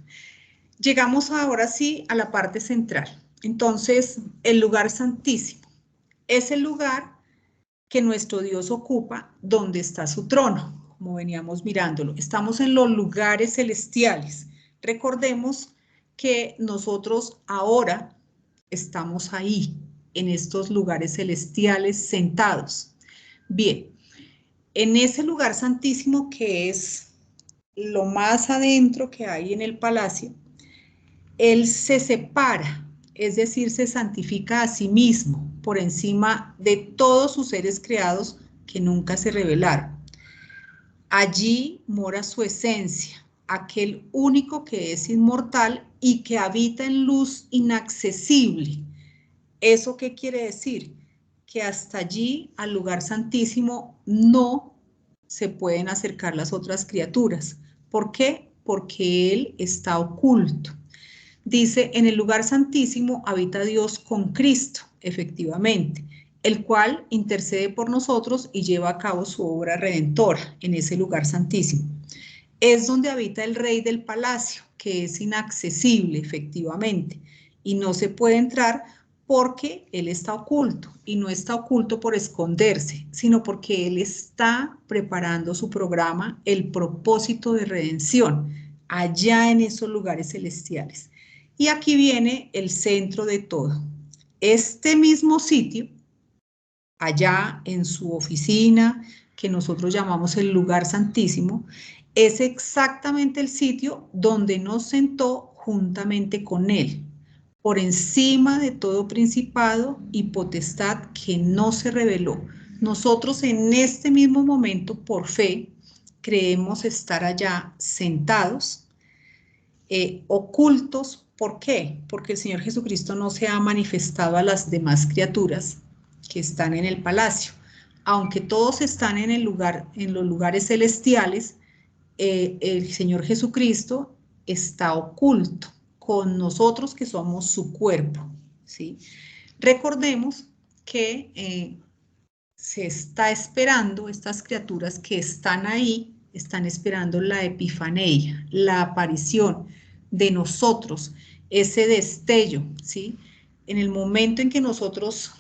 A: llegamos ahora sí a la parte central. Entonces, el lugar santísimo es el lugar que nuestro Dios ocupa donde está su trono, como veníamos mirándolo. Estamos en los lugares celestiales. Recordemos que nosotros ahora estamos ahí, en estos lugares celestiales, sentados. Bien, en ese lugar santísimo que es lo más adentro que hay en el palacio, Él se separa, es decir, se santifica a sí mismo por encima de todos sus seres creados que nunca se revelaron. Allí mora su esencia, aquel único que es inmortal y que habita en luz inaccesible. ¿Eso qué quiere decir? Que hasta allí, al lugar santísimo, no se pueden acercar las otras criaturas. ¿Por qué? Porque Él está oculto. Dice, en el lugar santísimo habita Dios con Cristo, efectivamente, el cual intercede por nosotros y lleva a cabo su obra redentora en ese lugar santísimo. Es donde habita el rey del palacio, que es inaccesible, efectivamente, y no se puede entrar porque él está oculto, y no está oculto por esconderse, sino porque él está preparando su programa, el propósito de redención, allá en esos lugares celestiales. Y aquí viene el centro de todo. Este mismo sitio, allá en su oficina, que nosotros llamamos el lugar santísimo, es exactamente el sitio donde nos sentó juntamente con él, por encima de todo principado y potestad que no se reveló. Nosotros en este mismo momento, por fe, creemos estar allá sentados, ocultos. ¿Por qué? Porque el Señor Jesucristo no se ha manifestado a las demás criaturas que están en el palacio. Aunque todos están en el lugar, en los lugares celestiales, el Señor Jesucristo está oculto con nosotros que somos su cuerpo, ¿sí? Recordemos que se está esperando, estas criaturas que están ahí, están esperando la epifanía, la aparición de nosotros, ese destello, ¿sí? En el momento en que nosotros,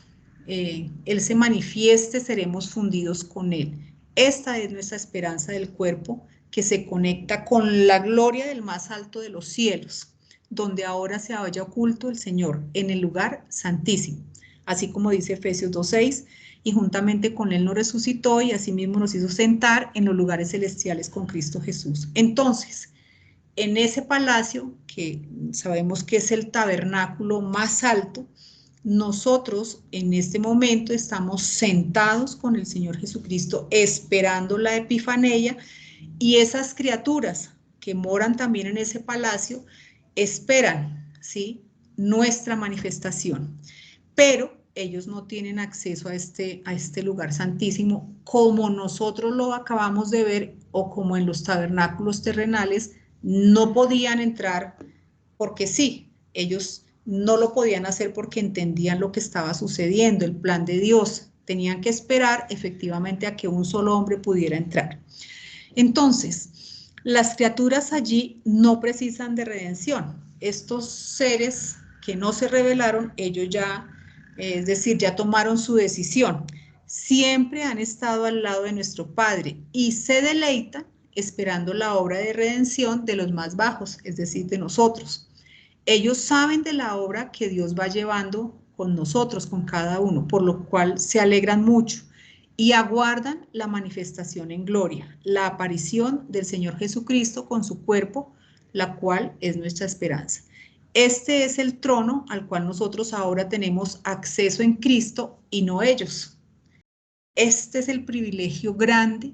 A: Él se manifieste, seremos fundidos con Él. Esta es nuestra esperanza del cuerpo, que se conecta con la gloria del más alto de los cielos, donde ahora se halla oculto el Señor, en el lugar santísimo. Así como dice Efesios 2:6, y juntamente con Él nos resucitó y asimismo nos hizo sentar en los lugares celestiales con Cristo Jesús. Entonces, en ese palacio, que sabemos que es el tabernáculo más alto, nosotros en este momento estamos sentados con el Señor Jesucristo esperando la epifanía, y esas criaturas que moran también en ese palacio esperan, ¿sí?, nuestra manifestación. Pero ellos no tienen acceso a este lugar santísimo como nosotros lo acabamos de ver, o como en los tabernáculos terrenales no podían entrar porque sí, ellos no lo podían hacer porque entendían lo que estaba sucediendo, el plan de Dios. Tenían que esperar efectivamente a que un solo hombre pudiera entrar. Entonces, las criaturas allí no precisan de redención. Estos seres que no se rebelaron, ellos ya, es decir, ya tomaron su decisión. Siempre han estado al lado de nuestro Padre y se deleitan esperando la obra de redención de los más bajos, es decir, de nosotros. Ellos saben de la obra que Dios va llevando con nosotros, con cada uno, por lo cual se alegran mucho y aguardan la manifestación en gloria, la aparición del Señor Jesucristo con su cuerpo, la cual es nuestra esperanza. Este es el trono al cual nosotros ahora tenemos acceso en Cristo y no ellos. Este es el privilegio grande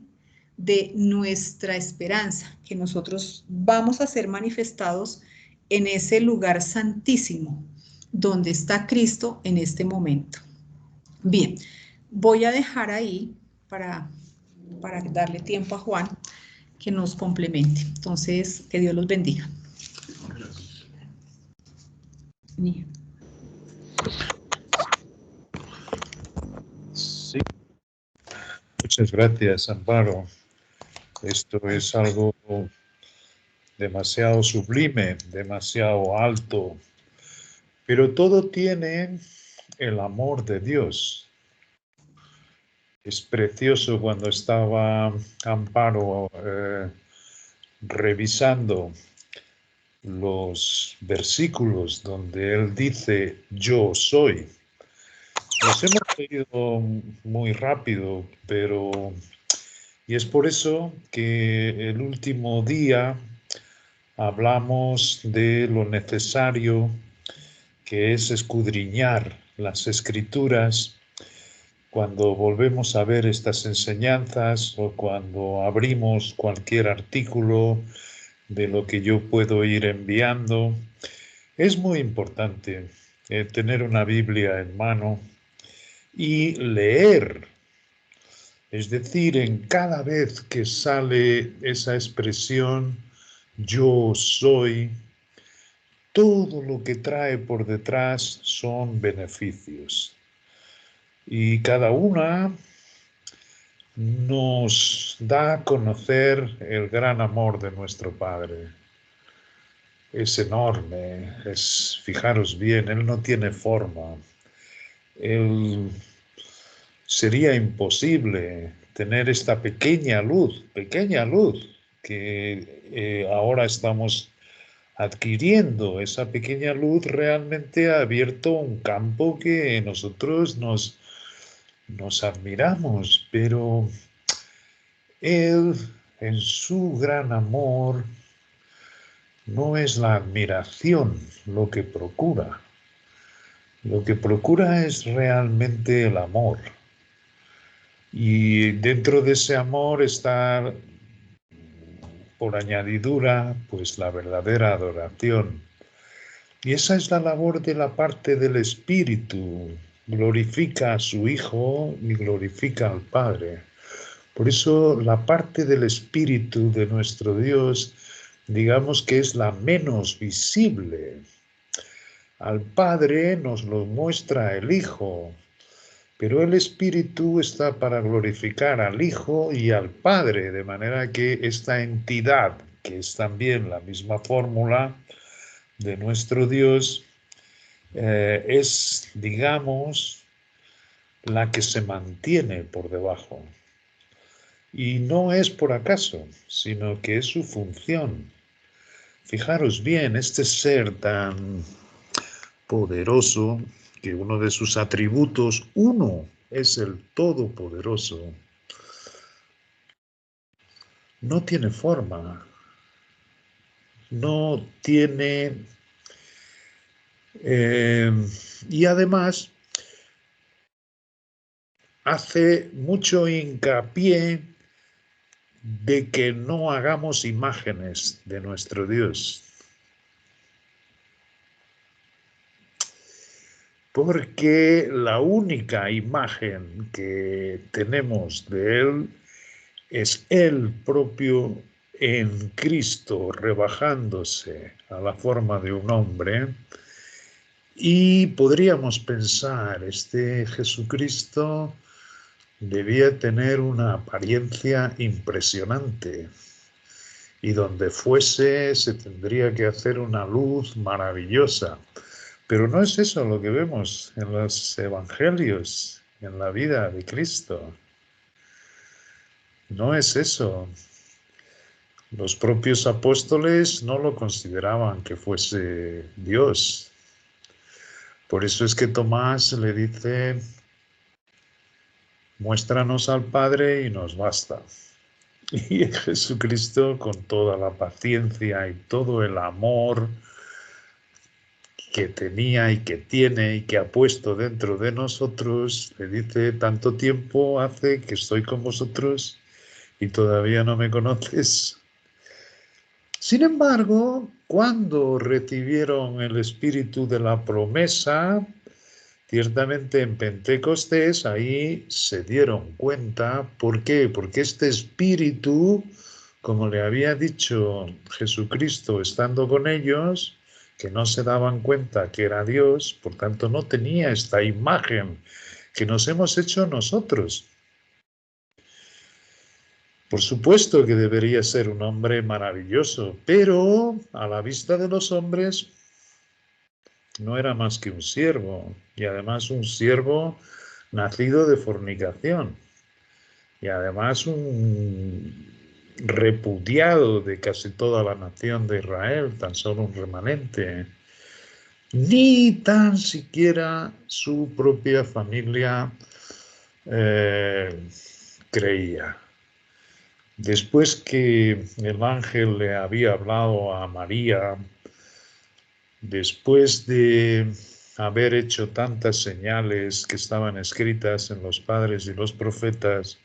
A: de nuestra esperanza, que nosotros vamos a ser manifestados en ese lugar santísimo donde está Cristo en este momento. Bien, voy a dejar ahí para darle tiempo a Juan que nos complemente. Entonces, que Dios los bendiga.
E: Sí. Muchas gracias, Amparo. Esto es algo demasiado sublime, demasiado alto, pero todo tiene el amor de Dios. Es precioso cuando estaba Amparo revisando los versículos donde él dice yo soy. Los hemos leído muy rápido, pero y es por eso que el último día hablamos de lo necesario que es escudriñar las Escrituras cuando volvemos a ver estas enseñanzas o cuando abrimos cualquier artículo de lo que yo puedo ir enviando. Es muy importante tener una Biblia en mano y leer. Es decir, en cada vez que sale esa expresión, yo soy, todo lo que trae por detrás son beneficios. Y cada una nos da a conocer el gran amor de nuestro Padre. Es enorme, fijaros bien, Él no tiene forma. Sería imposible tener esta pequeña luz que ahora estamos adquiriendo. Esa pequeña luz realmente ha abierto un campo que nosotros nos admiramos, pero Él, en su gran amor, no es la admiración lo que procura. Lo que procura es realmente el amor. Y dentro de ese amor está, por añadidura, pues la verdadera adoración. Y esa es la labor de la parte del Espíritu. Glorifica a su Hijo y glorifica al Padre. Por eso la parte del espíritu de nuestro Dios, digamos que es la menos visible. Al Padre nos lo muestra el Hijo, pero el Espíritu está para glorificar al Hijo y al Padre, de manera que esta entidad, que es también la misma fórmula de nuestro Dios, es, digamos, la que se mantiene por debajo. Y no es por acaso, sino que es su función. Fijaros bien, este ser tan poderoso, que uno de sus atributos, uno, es el Todopoderoso, no tiene forma, no tiene... y además hace mucho hincapié de que no hagamos imágenes de nuestro Dios. Porque la única imagen que tenemos de Él es Él propio en Cristo, rebajándose a la forma de un hombre. Y podríamos pensar, este Jesucristo debía tener una apariencia impresionante. Y donde fuese se tendría que hacer una luz maravillosa. Pero no es eso lo que vemos en los evangelios, en la vida de Cristo. No es eso. Los propios apóstoles no lo consideraban que fuese Dios. Por eso es que Tomás le dice, muéstranos al Padre y nos basta. Y Jesucristo, con toda la paciencia y todo el amor que tenía y que tiene y que ha puesto dentro de nosotros, le dice, tanto tiempo hace que estoy con vosotros y todavía no me conoces. Sin embargo, cuando recibieron el espíritu de la promesa, ciertamente en Pentecostés, ahí se dieron cuenta. ¿Por qué? Porque este espíritu, como le había dicho Jesucristo estando con ellos, que no se daban cuenta que era Dios, por tanto no tenía esta imagen que nos hemos hecho nosotros. Por supuesto que debería ser un hombre maravilloso, pero a la vista de los hombres no era más que un siervo, y además un siervo nacido de fornicación, y además un repudiado de casi toda la nación de Israel, tan solo un remanente. Ni tan siquiera su propia familia creía. Después que el ángel le había hablado a María, después de haber hecho tantas señales que estaban escritas en los padres y los profetas,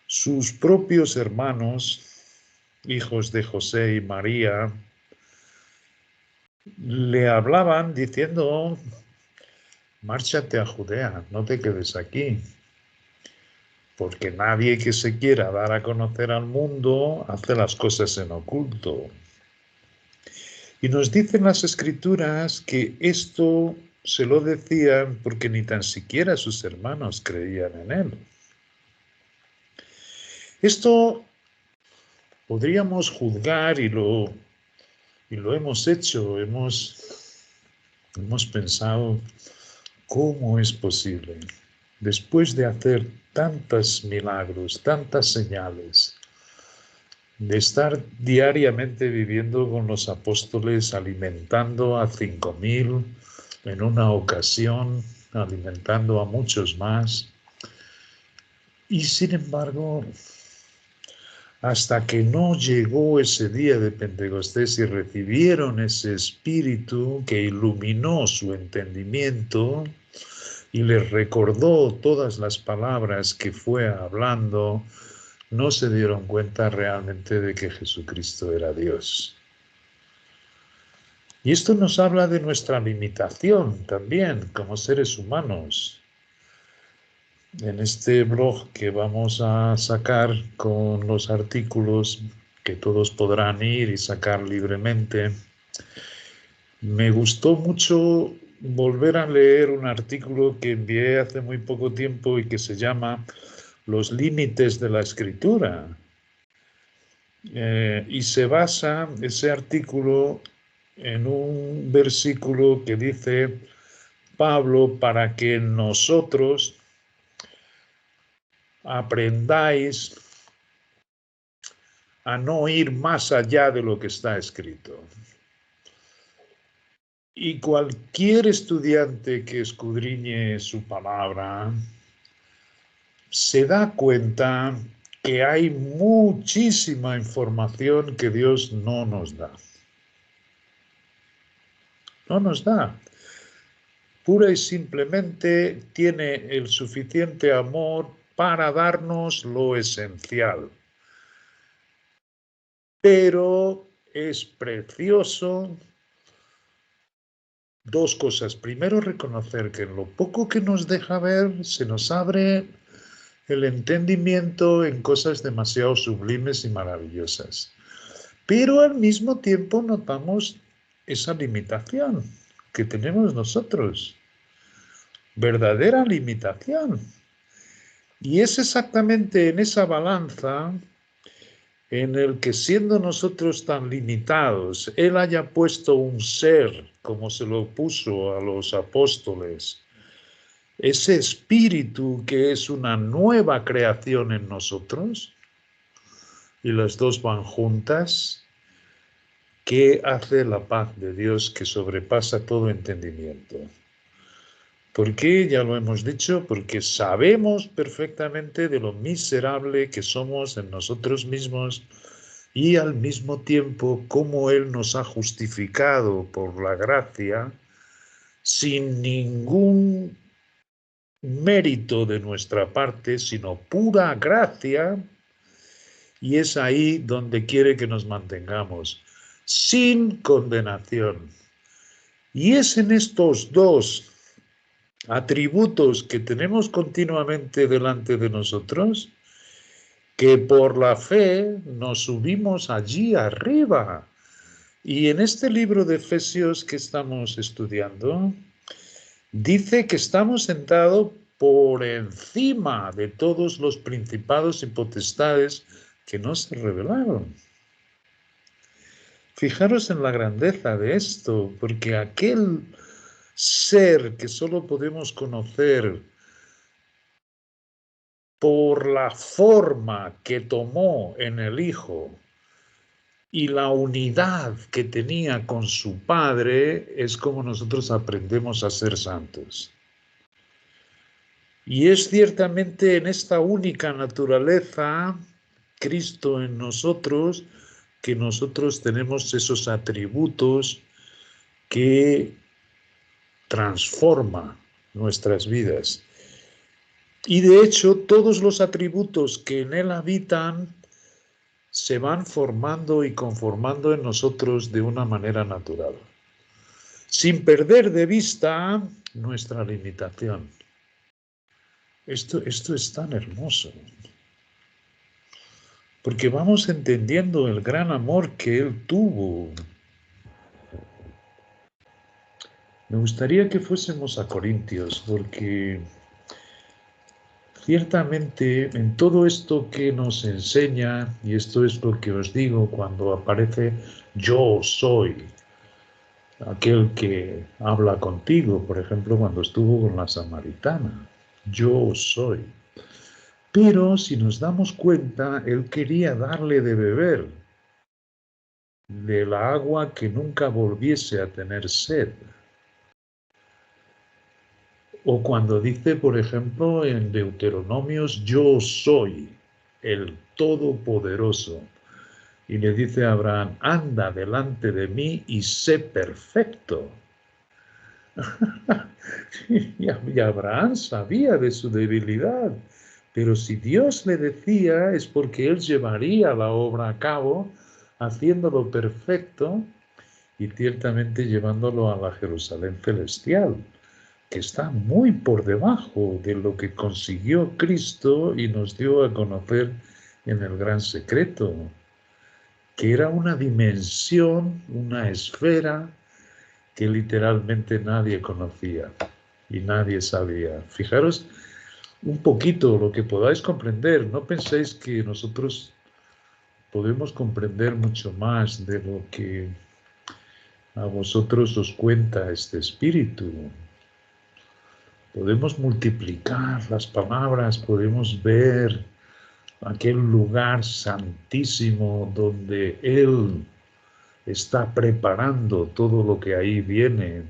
E: sus propios hermanos, hijos de José y María, le hablaban diciendo, márchate a Judea, no te quedes aquí, porque nadie que se quiera dar a conocer al mundo hace las cosas en oculto. Y nos dicen las Escrituras que esto se lo decían porque ni tan siquiera sus hermanos creían en él. Esto podríamos juzgar y lo hemos hecho, hemos pensado, ¿cómo es posible? Después de hacer tantos milagros, tantas señales, de estar diariamente viviendo con los apóstoles, alimentando a 5.000, en una ocasión alimentando a muchos más, y sin embargo, hasta que no llegó ese día de Pentecostés y recibieron ese espíritu que iluminó su entendimiento y les recordó todas las palabras que fue hablando, no se dieron cuenta realmente de que Jesucristo era Dios. Y esto nos habla de nuestra limitación también como seres humanos. en este blog que vamos a sacar con los artículos que todos podrán ir y sacar libremente, me gustó mucho volver a leer un artículo que envié hace muy poco tiempo y que se llama Los límites de la escritura. Y se basa ese artículo en un versículo que dice Pablo para que nosotros aprendáis a no ir más allá de lo que está escrito. Y cualquier estudiante que escudriñe su palabra se da cuenta que hay muchísima información que Dios no nos da. No nos da. Pura y simplemente tiene el suficiente amor para darnos lo esencial. Pero es precioso dos cosas. Primero, reconocer que en lo poco que nos deja ver se nos abre el entendimiento en cosas demasiado sublimes y maravillosas. Pero al mismo tiempo notamos esa limitación que tenemos nosotros. Verdadera limitación. Y es exactamente en esa balanza en el que, siendo nosotros tan limitados, Él haya puesto un ser, como se lo puso a los apóstoles, ese espíritu que es una nueva creación en nosotros, y las dos van juntas, que hace la paz de Dios que sobrepasa todo entendimiento. ¿Por qué? Ya lo hemos dicho, porque sabemos perfectamente de lo miserable que somos en nosotros mismos y al mismo tiempo cómo Él nos ha justificado por la gracia sin ningún mérito de nuestra parte, sino pura gracia, y es ahí donde quiere que nos mantengamos, sin condenación. Y es en estos dos atributos que tenemos continuamente delante de nosotros que por la fe nos subimos allí arriba. Y en este libro de Efesios que estamos estudiando, dice que estamos sentados por encima de todos los principados y potestades que no se revelaron. Fijaros en la grandeza de esto, porque aquel ser que solo podemos conocer por la forma que tomó en el Hijo y la unidad que tenía con su Padre, es como nosotros aprendemos a ser santos. Y es ciertamente en esta única naturaleza, Cristo en nosotros, que nosotros tenemos esos atributos que transforman nuestras vidas. Y de hecho, todos los atributos que en Él habitan se van formando y conformando en nosotros de una manera natural, sin perder de vista nuestra limitación. Esto es tan hermoso, porque vamos entendiendo el gran amor que Él tuvo. Me gustaría que fuésemos a Corintios, porque ciertamente en todo esto que nos enseña, y esto es lo que os digo cuando aparece yo soy, aquel que habla contigo, por ejemplo, cuando estuvo con la samaritana, yo soy. Pero si nos damos cuenta, Él quería darle de beber de la agua que nunca volviese a tener sed. O cuando dice, por ejemplo, en Deuteronomios, yo soy el Todopoderoso. Y le dice a Abraham, anda delante de mí y sé perfecto. Y Abraham sabía de su debilidad, pero si Dios le decía es porque Él llevaría la obra a cabo, haciéndolo perfecto y ciertamente llevándolo a la Jerusalén celestial. que está muy por debajo de lo que consiguió Cristo y nos dio a conocer en el gran secreto, que era una dimensión, una esfera que literalmente nadie conocía y nadie sabía. Fijaros un poquito lo que podáis comprender. No penséis que nosotros podemos comprender mucho más de lo que a vosotros os cuenta este espíritu. Podemos multiplicar las palabras, podemos ver aquel lugar santísimo donde Él está preparando todo lo que ahí viene.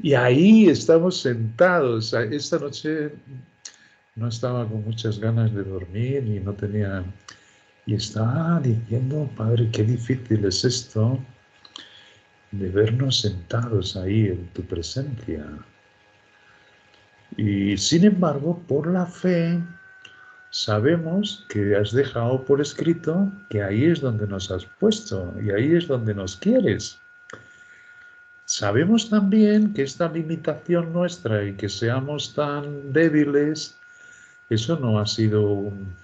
E: Y ahí estamos sentados. Esta noche no estaba con muchas ganas de dormir y no tenía... Y estaba diciendo, Padre, qué difícil es esto de vernos sentados ahí en tu presencia. Y sin embargo, por la fe, sabemos que has dejado por escrito que ahí es donde nos has puesto y ahí es donde nos quieres. Sabemos también que esta limitación nuestra y que seamos tan débiles, eso no ha sido un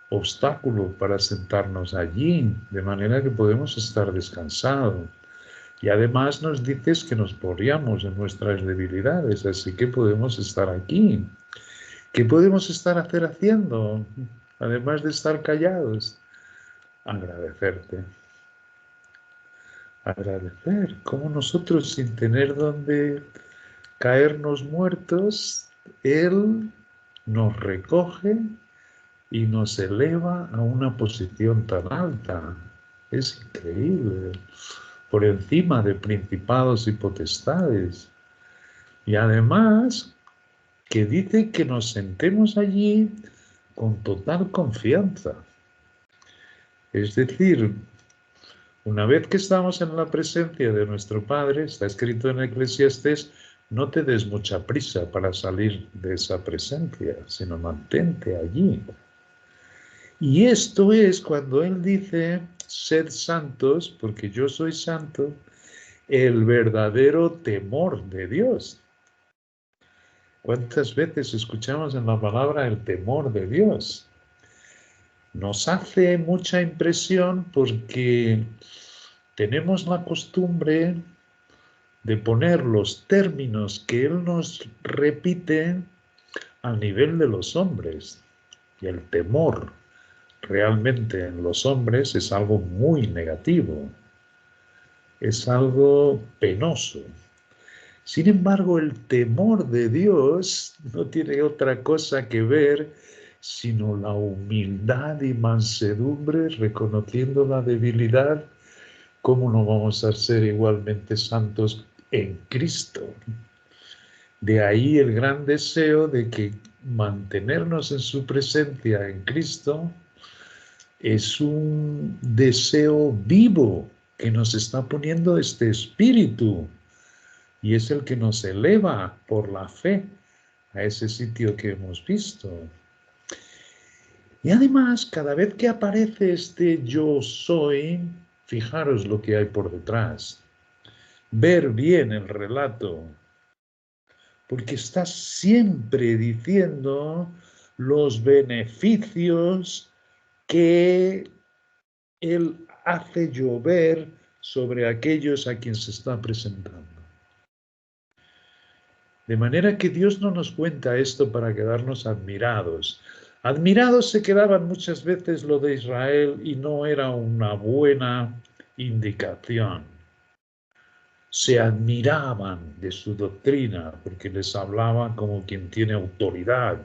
E: obstáculo para sentarnos allí, de manera que podemos estar descansados. Y además nos dices que nos apoyamos en nuestras debilidades, así que podemos estar aquí. ¿Qué podemos estar haciendo, además de estar callados? Agradecerte. Agradecer, como nosotros sin tener donde caernos muertos, Él nos recoge y nos eleva a una posición tan alta. Es increíble. Por encima de principados y potestades. Y además, que dice que nos sentemos allí con total confianza. Es decir, una vez que estamos en la presencia de nuestro Padre, está escrito en Eclesiastés, no te des mucha prisa para salir de esa presencia, sino mantente allí. Y esto es cuando Él dice, sed santos, porque yo soy santo, el verdadero temor de Dios. ¿Cuántas veces escuchamos en la palabra el temor de Dios? Nos hace mucha impresión porque tenemos la costumbre de poner los términos que Él nos repite al nivel de los hombres. Y el temor realmente en los hombres es algo muy negativo, es algo penoso. Sin embargo, el temor de Dios no tiene otra cosa que ver sino la humildad y mansedumbre, reconociendo la debilidad. ¿Cómo no vamos a ser igualmente santos en Cristo? De ahí el gran deseo de que mantenernos en su presencia en Cristo es un deseo vivo que nos está poniendo este espíritu y es el que nos eleva por la fe a ese sitio que hemos visto. Y además, cada vez que aparece este yo soy, fijaros lo que hay por detrás. Ver bien el relato, porque está siempre diciendo los beneficios que Él hace llover sobre aquellos a quienes se está presentando. De manera que Dios no nos cuenta esto para quedarnos admirados. Admirados se quedaban muchas veces lo de Israel y no era una buena indicación. Se admiraban de su doctrina porque les hablaba como quien tiene autoridad,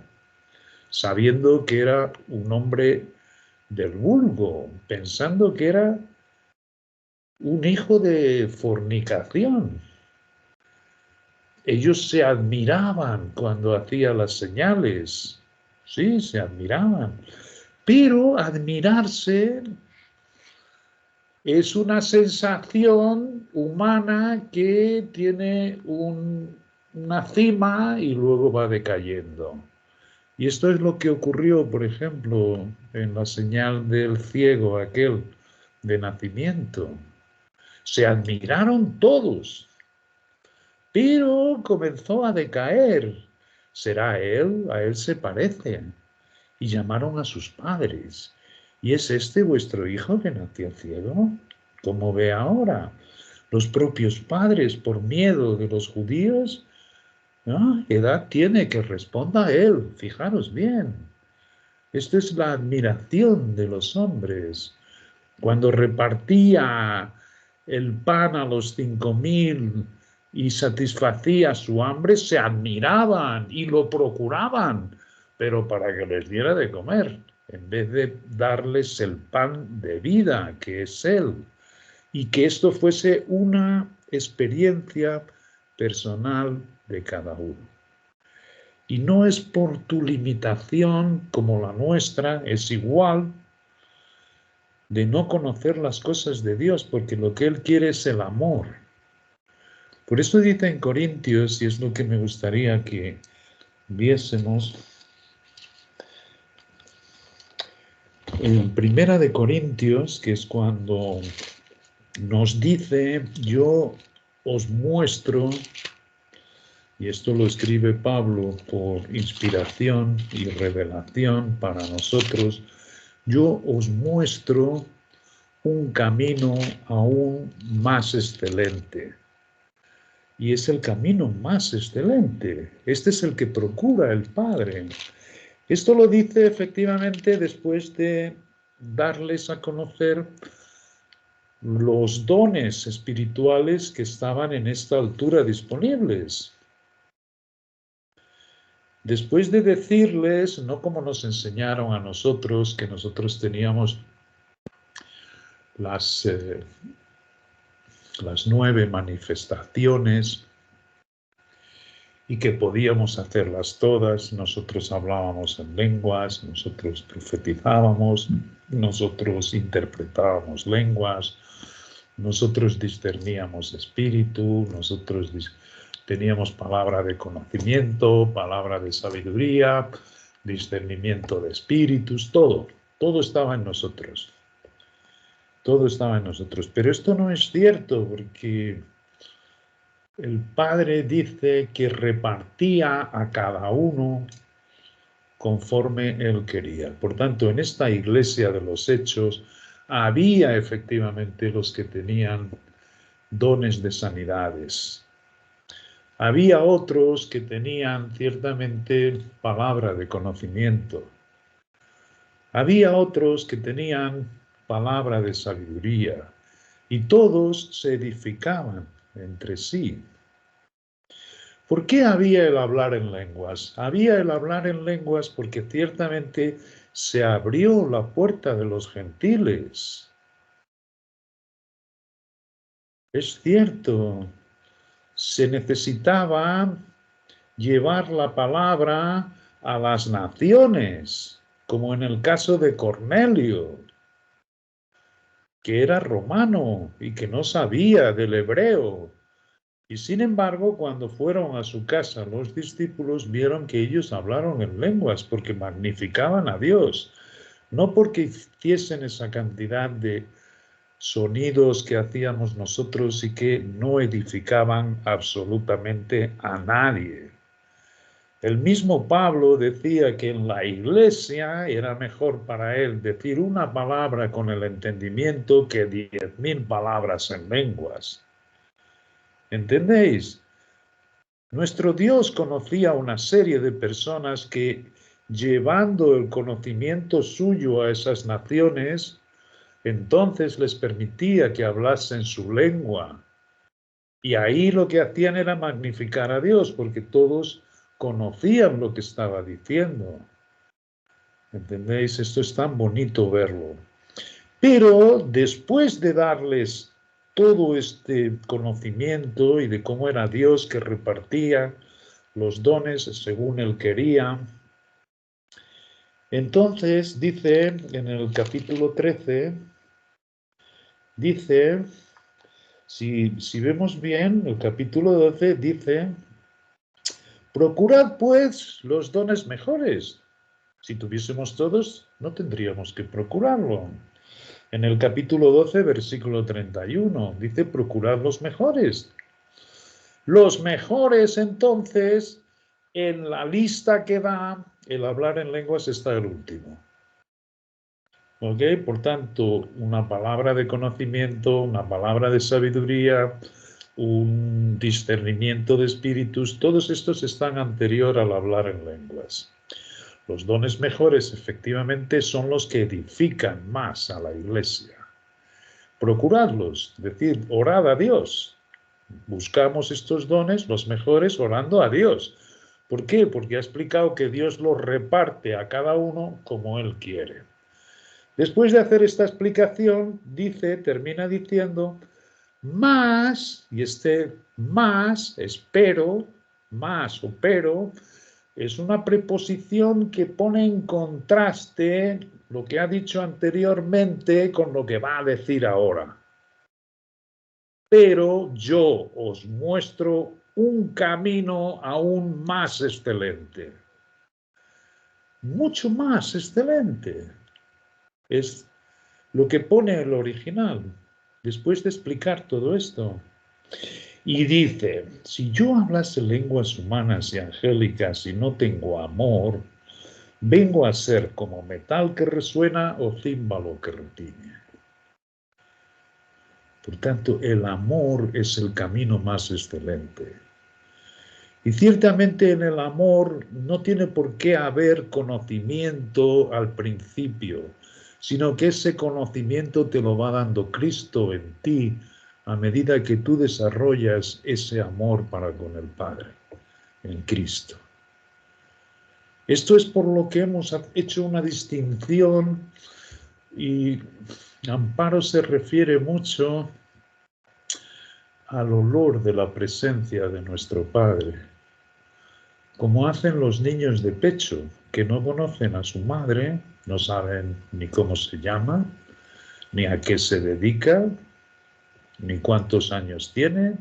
E: sabiendo que era un hombre del vulgo, pensando que era un hijo de fornicación. Ellos se admiraban cuando hacía las señales, sí, se admiraban, pero admirarse es una sensación humana que tiene una cima y luego va decayendo. Y esto es lo que ocurrió, por ejemplo, en la señal del ciego aquel de nacimiento. Se admiraron todos, pero comenzó a decaer. ¿Será él? A él se parece. Y llamaron a sus padres. ¿Y es este vuestro hijo que nació ciego? ¿Cómo ve ahora? Los propios padres, por miedo de los judíos, ¿qué edad tiene? Que responda él. Fijaros bien. Esto es la admiración de los hombres. Cuando repartía el pan a los 5.000 y satisfacía su hambre, se admiraban y lo procuraban, pero para que les diera de comer, en vez de darles el pan de vida, que es Él, y que esto fuese una experiencia personal de cada uno. Y no es por tu limitación como la nuestra, es igual, de no conocer las cosas de Dios, porque lo que Él quiere es el amor. Por eso dice en Corintios, y es lo que me gustaría que viésemos, en Primera de Corintios, que es cuando nos dice, yo os muestro, y esto lo escribe Pablo por inspiración y revelación para nosotros, yo os muestro un camino aún más excelente. Y es el camino más excelente. Este es el que procura el Padre. Esto lo dice efectivamente después de darles a conocer los dones espirituales que estaban en esta altura disponibles. Después de decirles, no como nos enseñaron a nosotros, que nosotros teníamos las 9 manifestaciones y que podíamos hacerlas todas. Nosotros hablábamos en lenguas, nosotros profetizábamos, nosotros interpretábamos lenguas, nosotros discerníamos espíritu, nosotros teníamos palabra de conocimiento, palabra de sabiduría, discernimiento de espíritus, todo estaba en nosotros. Todo estaba en nosotros. Pero esto no es cierto, porque el Padre dice que repartía a cada uno conforme Él quería. Por tanto, en esta iglesia de los Hechos había efectivamente los que tenían dones de sanidades. Había otros que tenían ciertamente palabra de conocimiento. Había otros que tenían palabra de sabiduría, y todos se edificaban entre sí. ¿Por qué había el hablar en lenguas? Había el hablar en lenguas porque ciertamente se abrió la puerta de los gentiles. Es cierto, se necesitaba llevar la palabra a las naciones, como en el caso de Cornelio, que era romano y que no sabía del hebreo. Y sin embargo, cuando fueron a su casa, los discípulos vieron que ellos hablaron en lenguas porque magnificaban a Dios, no porque hiciesen esa cantidad de sonidos que hacíamos nosotros y que no edificaban absolutamente a nadie. El mismo Pablo decía que en la iglesia era mejor para él decir una palabra con el entendimiento que 10.000 palabras en lenguas. ¿Entendéis? Nuestro Dios conocía una serie de personas que, llevando el conocimiento suyo a esas naciones, entonces les permitía que hablasen su lengua. Y ahí lo que hacían era magnificar a Dios, porque todos conocían lo que estaba diciendo. ¿Entendéis? Esto es tan bonito verlo. Pero después de darles todo este conocimiento y de cómo era Dios que repartía los dones según Él quería, entonces dice en el capítulo 13, dice, si vemos bien, el capítulo 12 dice, procurad pues los dones mejores. Si tuviésemos todos, no tendríamos que procurarlo. En el capítulo 12, versículo 31, dice, procurad los mejores. Los mejores, entonces, en la lista que da el hablar en lenguas está el último. ¿Ok? Por tanto, una palabra de conocimiento, una palabra de sabiduría, un discernimiento de espíritus, todos estos están anterior al hablar en lenguas. Los dones mejores, efectivamente, son los que edifican más a la iglesia. Procuradlos, es decir, orad a Dios. Buscamos estos dones, los mejores, orando a Dios. ¿Por qué? Porque ha explicado que Dios los reparte a cada uno como Él quiere. Después de hacer esta explicación, termina diciendo, más, y este más, espero, más o pero, es una preposición que pone en contraste lo que ha dicho anteriormente con lo que va a decir ahora. Pero yo os muestro un camino aún más excelente. Mucho más excelente. Es lo que pone el original, después de explicar todo esto. Y dice, si yo hablase lenguas humanas y angélicas y no tengo amor, vengo a ser como metal que resuena o címbalo que retiñe. Por tanto, el amor es el camino más excelente. Y ciertamente en el amor no tiene por qué haber conocimiento al principio, sino que ese conocimiento te lo va dando Cristo en ti a medida que tú desarrollas ese amor para con el Padre, en Cristo. Esto es por lo que hemos hecho una distinción y Amparo se refiere mucho al olor de la presencia de nuestro Padre, como hacen los niños de pecho, que no conocen a su madre, no saben ni cómo se llama, ni a qué se dedica, ni cuántos años tiene,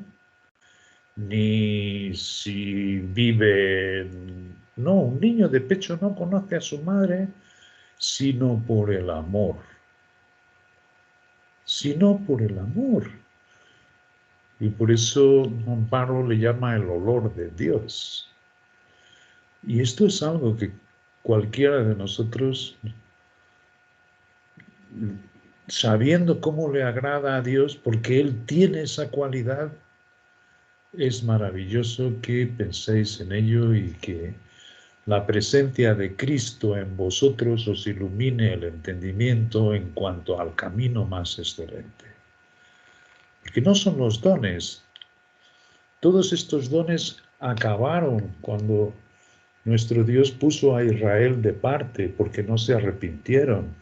E: ni si vive... No, un niño de pecho no conoce a su madre, sino por el amor. Sino por el amor. Y por eso Amparo le llama el olor de Dios. Y esto es algo que cualquiera de nosotros, sabiendo cómo le agrada a Dios, porque Él tiene esa cualidad, es maravilloso que penséis en ello y que la presencia de Cristo en vosotros os ilumine el entendimiento en cuanto al camino más excelente. Porque no son los dones. Todos estos dones acabaron cuando nuestro Dios puso a Israel de parte porque no se arrepintieron.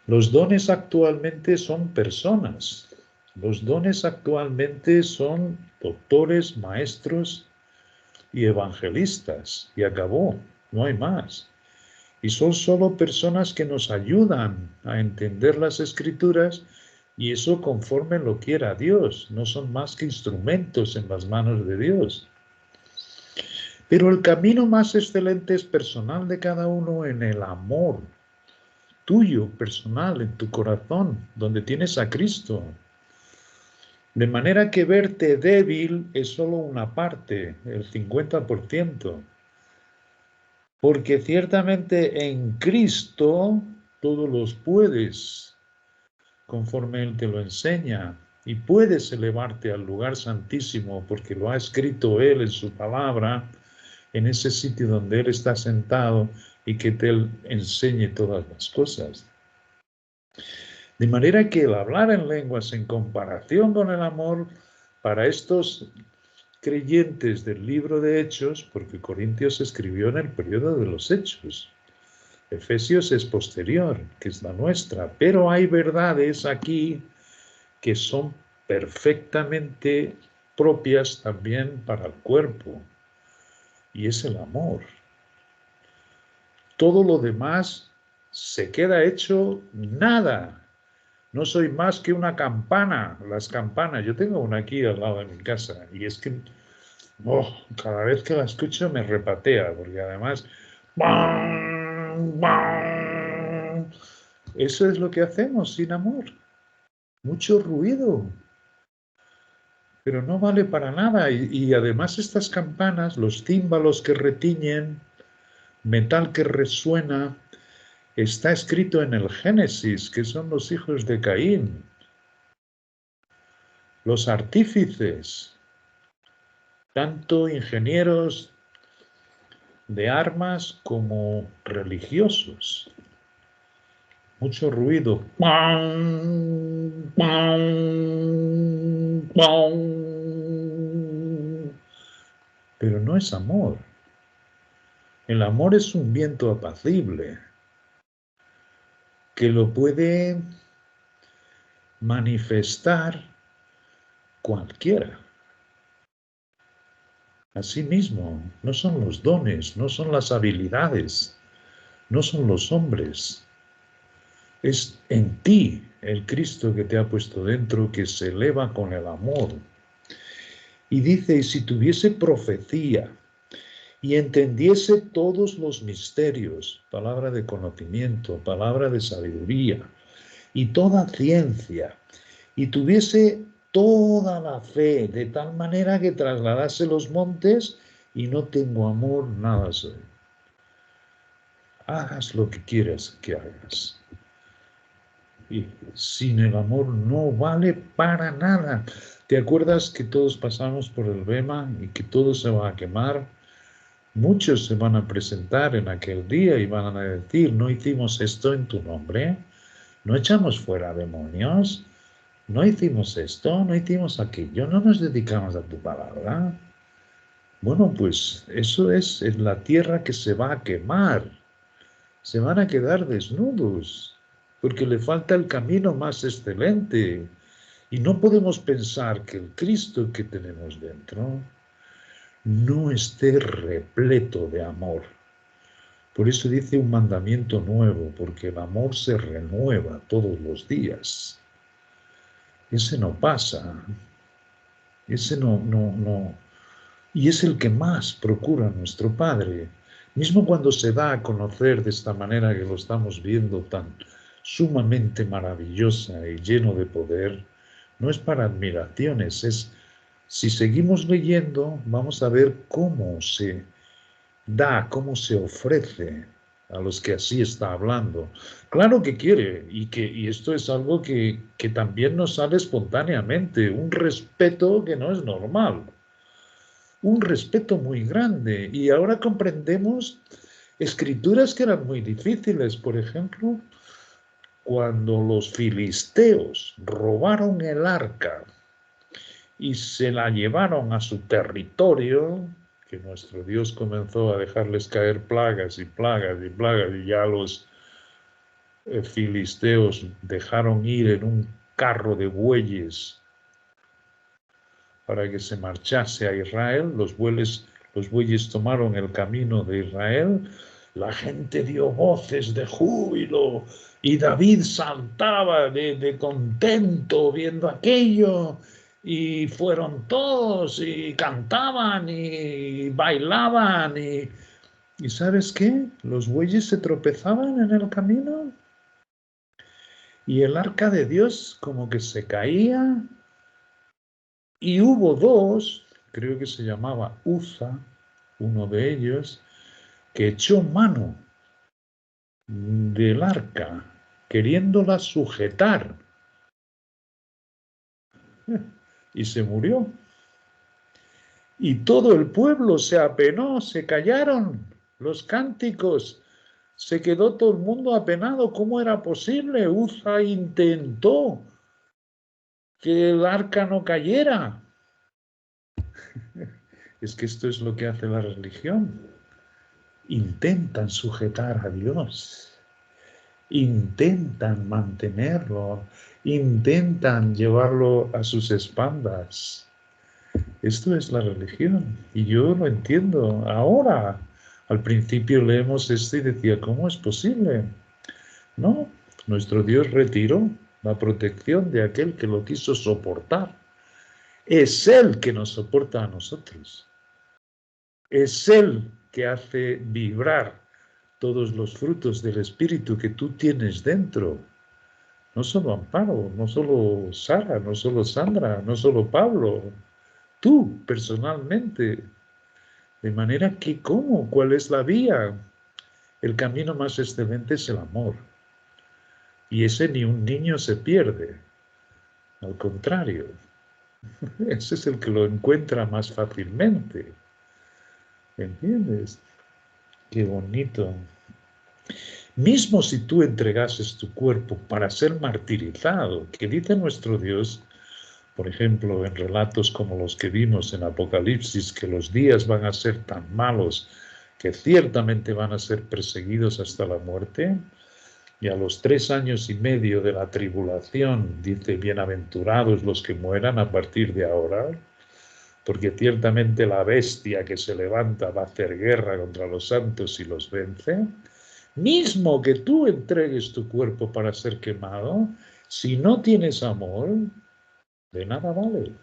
E: Los dones actualmente son personas. Los dones actualmente son doctores, maestros y evangelistas. Y acabó, no hay más. Y son solo personas que nos ayudan a entender las Escrituras y eso conforme lo quiera Dios. No son más que instrumentos en las manos de Dios. Pero el camino más excelente es personal de cada uno en el amor tuyo, personal, en tu corazón, donde tienes a Cristo. De manera que verte débil es solo una parte, el 50%. Porque ciertamente en Cristo todo los puedes, conforme Él te lo enseña, y puedes elevarte al lugar santísimo, porque lo ha escrito Él en su palabra, en ese sitio donde Él está sentado y que te enseñe todas las cosas. De manera que el hablar en lenguas en comparación con el amor, para estos creyentes del libro de Hechos, porque Corintios se escribió en el periodo de los Hechos, Efesios es posterior, que es la nuestra, pero hay verdades aquí que son perfectamente propias también para el cuerpo, y es el amor. Todo lo demás se queda hecho nada. No soy más que una campana, las campanas. Yo tengo una aquí al lado de mi casa y es que cada vez que la escucho me repatea, porque además... ¡bam! ¡bam! Eso es lo que hacemos sin amor. Mucho ruido. pero no vale para nada. Y además estas campanas, los címbalos que retiñen, metal que resuena, está escrito en el Génesis, que son los hijos de Caín, los artífices, tanto ingenieros de armas como religiosos. Mucho ruido. Pero no es amor. El amor es un viento apacible que lo puede manifestar cualquiera. Asimismo, no son los dones, no son las habilidades, no son los hombres. Es en ti el Cristo que te ha puesto dentro, que se eleva con el amor. Y dice, y si tuviese profecía y entendiese todos los misterios, palabra de conocimiento, palabra de sabiduría, y toda ciencia, y tuviese toda la fe, de tal manera que trasladase los montes, y no tengo amor, nada soy. Hagas lo que quieras que hagas. Y sin el amor no vale para nada. ¿Te acuerdas que todos pasamos por el Bema y que todo se va a quemar? Muchos se van a presentar en aquel día y van a decir, no hicimos esto en tu nombre, no echamos fuera demonios, no hicimos esto, no hicimos aquello, no nos dedicamos a tu palabra. Bueno, pues eso es en la tierra que se va a quemar. Se van a quedar desnudos, porque le falta el camino más excelente. Y no podemos pensar que el Cristo que tenemos dentro no esté repleto de amor. Por eso dice un mandamiento nuevo, porque el amor se renueva todos los días. Ese no pasa. Ese no. Y es el que más procura nuestro Padre. Mismo cuando se da a conocer de esta manera que lo estamos viendo tan sumamente maravillosa y lleno de poder, no es para admiraciones, es, si seguimos leyendo, vamos a ver cómo se da, cómo se ofrece a los que así está hablando. Claro que quiere, y esto es algo que también nos sale espontáneamente, un respeto que no es normal. Un respeto muy grande. Y ahora comprendemos escrituras que eran muy difíciles. Por ejemplo, cuando los filisteos robaron el arca y se la llevaron a su territorio, que nuestro Dios comenzó a dejarles caer plagas y plagas y plagas, y ya los filisteos dejaron ir en un carro de bueyes para que se marchase a Israel, los bueyes tomaron el camino de Israel, la gente dio voces de júbilo y David saltaba de contento viendo aquello, y fueron todos y cantaban y bailaban y ¿sabes qué? Los bueyes se tropezaban en el camino y el arca de Dios como que se caía. Y hubo dos, creo que se llamaba Uza, uno de ellos, que echó mano del arca, queriéndola sujetar, y se murió. Y todo el pueblo se apenó, se callaron los cánticos, se quedó todo el mundo apenado. ¿Cómo era posible? Uza intentó que el arca no cayera. Es que esto es lo que hace la religión. Intentan sujetar a Dios, intentan mantenerlo, intentan llevarlo a sus espaldas. Esto es la religión y yo lo entiendo ahora. Al principio leemos esto y decía, ¿cómo es posible? No, nuestro Dios retiró la protección de aquel que lo quiso soportar. Es Él que nos soporta a nosotros. Es Él que hace vibrar todos los frutos del Espíritu que tú tienes dentro. No solo Amparo, no solo Sara, no solo Sandra, no solo Pablo. tú personalmente. De manera que, ¿cómo? ¿Cuál es la vía? El camino más excelente es el amor. Y ese ni un niño se pierde. Al contrario, ese es el que lo encuentra más fácilmente. ¿Entiendes? Qué bonito. Mismo si tú entregases tu cuerpo para ser martirizado, que dice nuestro Dios, por ejemplo, en relatos como los que vimos en Apocalipsis, que los días van a ser tan malos que ciertamente van a ser perseguidos hasta la muerte, y a los 3 años y medio de la tribulación, dice, bienaventurados los que mueran a partir de ahora, porque ciertamente la bestia que se levanta va a hacer guerra contra los santos y los vence. Mismo que tú entregues tu cuerpo para ser quemado, si no tienes amor, de nada vale.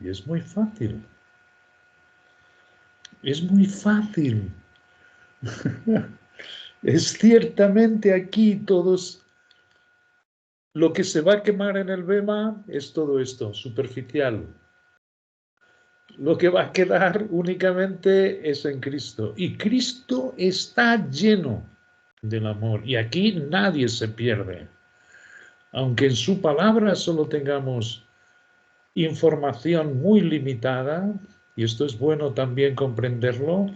E: Y es muy fácil. Es muy fácil. Es ciertamente aquí todos. Lo que se va a quemar en el Bema es todo esto, superficial. Lo que va a quedar únicamente es en Cristo. Y Cristo está lleno del amor. Y aquí nadie se pierde. Aunque en su palabra solo tengamos información muy limitada, y esto es bueno también comprenderlo,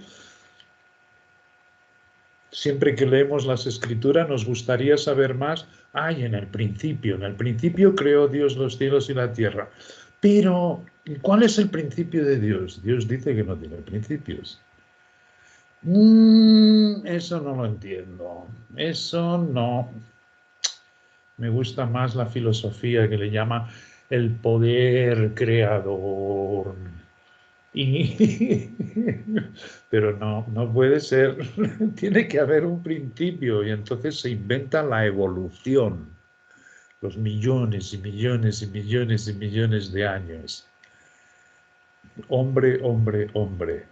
E: siempre que leemos las Escrituras nos gustaría saber más. Ay, en el principio creó Dios los cielos y la tierra. Pero, ¿cuál es el principio de Dios? Dios dice que no tiene principios. Eso no lo entiendo. Eso no. Me gusta más la filosofía que le llama el poder creador. Pero no puede ser. Tiene que haber un principio y entonces se inventa la evolución. Los millones y millones y millones y millones de años. Hombre, hombre, hombre.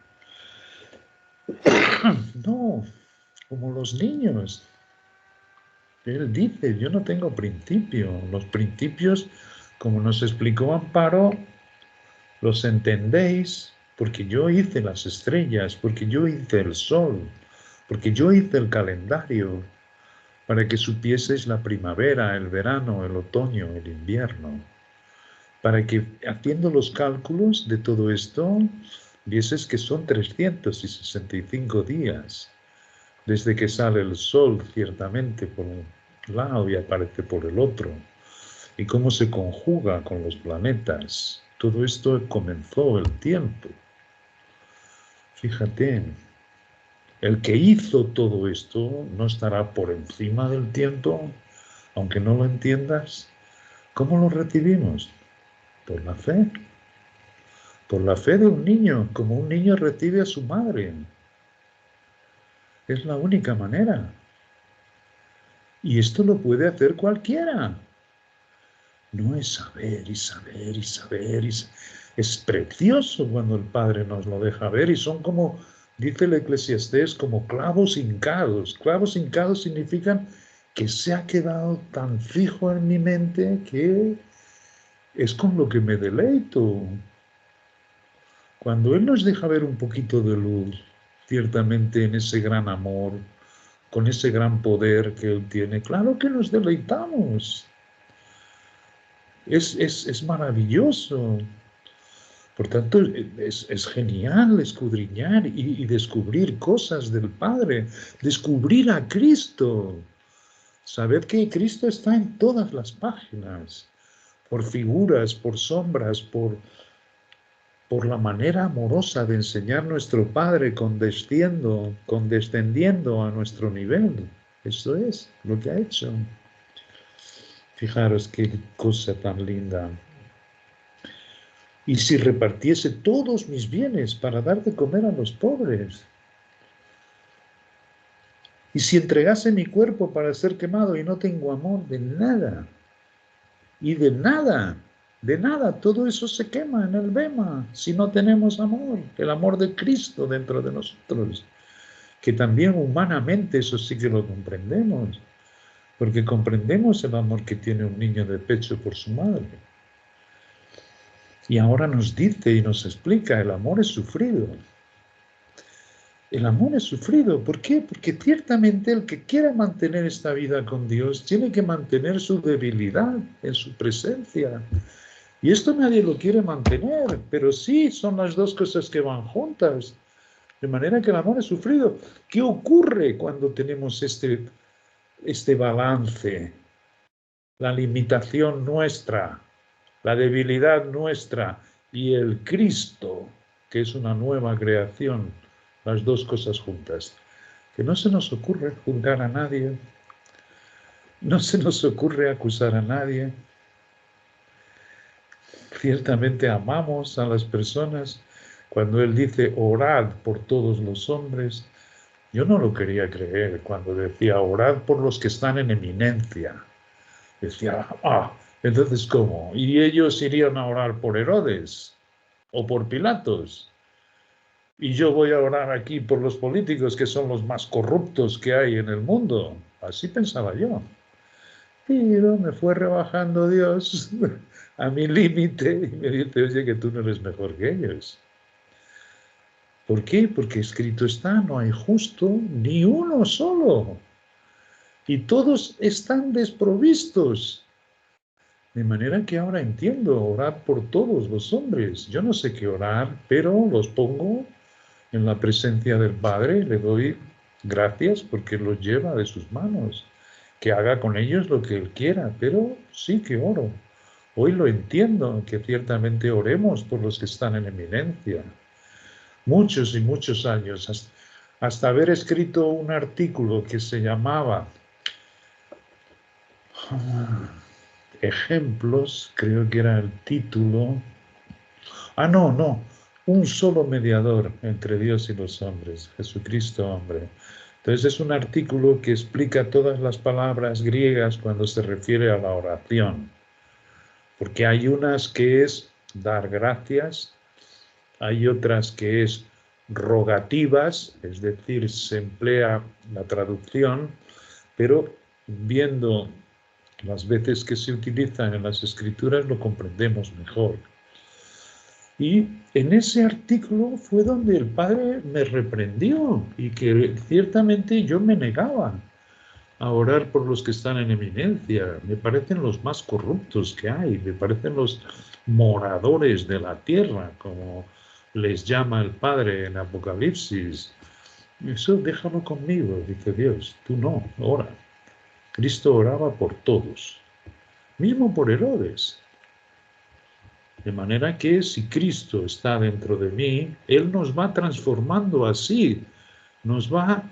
E: No, como los niños. Él dice, yo no tengo principio. Los principios, como nos explicó Amparo, los entendéis porque yo hice las estrellas, porque yo hice el sol, porque yo hice el calendario, para que supieseis la primavera, el verano, el otoño, el invierno, para que haciendo los cálculos de todo esto, vieses que son 365 días, desde que sale el sol ciertamente por un lado y aparece por el otro, y cómo se conjuga con los planetas. Todo esto comenzó el tiempo. Fíjate, el que hizo todo esto no estará por encima del tiempo, aunque no lo entiendas. ¿Cómo lo recibimos? Por la fe. Por la fe de un niño, como un niño recibe a su madre. Es la única manera. Y esto lo puede hacer cualquiera. No es saber y saber y saber. Es precioso cuando el Padre nos lo deja ver y son como, dice el Eclesiastés, como clavos hincados. Clavos hincados significan que se ha quedado tan fijo en mi mente que es con lo que me deleito. Cuando Él nos deja ver un poquito de luz, ciertamente en ese gran amor, con ese gran poder que Él tiene, claro que nos deleitamos. Es maravilloso. Por tanto, es genial escudriñar y descubrir cosas del Padre, descubrir a Cristo. Sabed que Cristo está en todas las páginas, por figuras, por sombras, por la manera amorosa de enseñar nuestro Padre condescendiendo a nuestro nivel. Eso es lo que ha hecho. Fijaros qué cosa tan linda. Y si repartiese todos mis bienes para dar de comer a los pobres. Y si entregase mi cuerpo para ser quemado y no tengo amor de nada. Y de nada, todo eso se quema en el Bema si no tenemos amor, el amor de Cristo dentro de nosotros. Que también humanamente eso sí que lo comprendemos. Porque comprendemos el amor que tiene un niño de pecho por su madre. Y ahora nos dice y nos explica, el amor es sufrido. El amor es sufrido. ¿Por qué? Porque ciertamente el que quiera mantener esta vida con Dios tiene que mantener su debilidad en su presencia. Y esto nadie lo quiere mantener, pero sí son las dos cosas que van juntas. De manera que el amor es sufrido. ¿Qué ocurre cuando tenemos este balance? La limitación nuestra, la debilidad nuestra y el Cristo, que es una nueva creación, las dos cosas juntas. Que no se nos ocurre juzgar a nadie, no se nos ocurre acusar a nadie. Ciertamente amamos a las personas. Cuando Él dice orad por todos los hombres, yo no lo quería creer cuando decía orad por los que están en eminencia. Decía, entonces ¿cómo? ¿Y ellos irían a orar por Herodes o por Pilatos? Y yo voy a orar aquí por los políticos que son los más corruptos que hay en el mundo. Así pensaba yo. Pero me fue rebajando Dios a mi límite y me dice, oye, que tú no eres mejor que ellos. ¿Por qué? Porque escrito está, no hay justo ni uno solo. Y todos están desprovistos. De manera que ahora entiendo orar por todos los hombres. Yo no sé qué orar, pero los pongo en la presencia del Padre. Le doy gracias porque los lleva de sus manos. Que haga con ellos lo que Él quiera, pero sí que oro. Hoy lo entiendo, que ciertamente oremos por los que están en eminencia. Muchos y muchos años, hasta haber escrito un artículo que se llamaba Ejemplos, creo que era el título. No, un solo mediador entre Dios y los hombres, Jesucristo hombre. Entonces es un artículo que explica todas las palabras griegas cuando se refiere a la oración. Porque hay unas que es dar gracias, hay otras que es rogativas, es decir, se emplea la traducción, pero viendo las veces que se utilizan en las escrituras lo comprendemos mejor. Y en ese artículo fue donde el Padre me reprendió y que ciertamente yo me negaba a orar por los que están en eminencia. Me parecen los más corruptos que hay, me parecen los moradores de la tierra, como les llama el Padre en Apocalipsis. Eso déjalo conmigo, dice Dios, tú no, ora. Cristo oraba por todos, mismo por Herodes. De manera que si Cristo está dentro de mí, Él nos va transformando así, nos va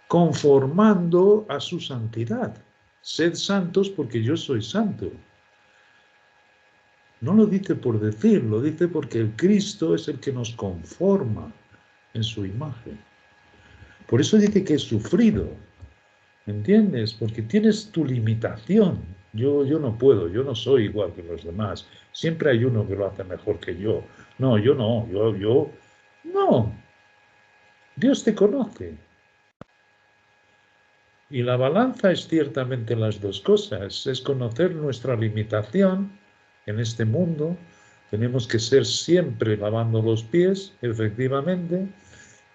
E: conformando a su santidad. Sed santos porque yo soy santo. No lo dice por decir, lo dice porque el Cristo es el que nos conforma en su imagen. Por eso dice que es sufrido, ¿entiendes? Porque tienes tu limitación. Yo no puedo, yo no soy igual que los demás. Siempre hay uno que lo hace mejor que yo. No, yo no, yo no. Dios te conoce. Y la balanza es ciertamente las dos cosas. Es conocer nuestra limitación en este mundo. Tenemos que ser siempre lavando los pies, efectivamente,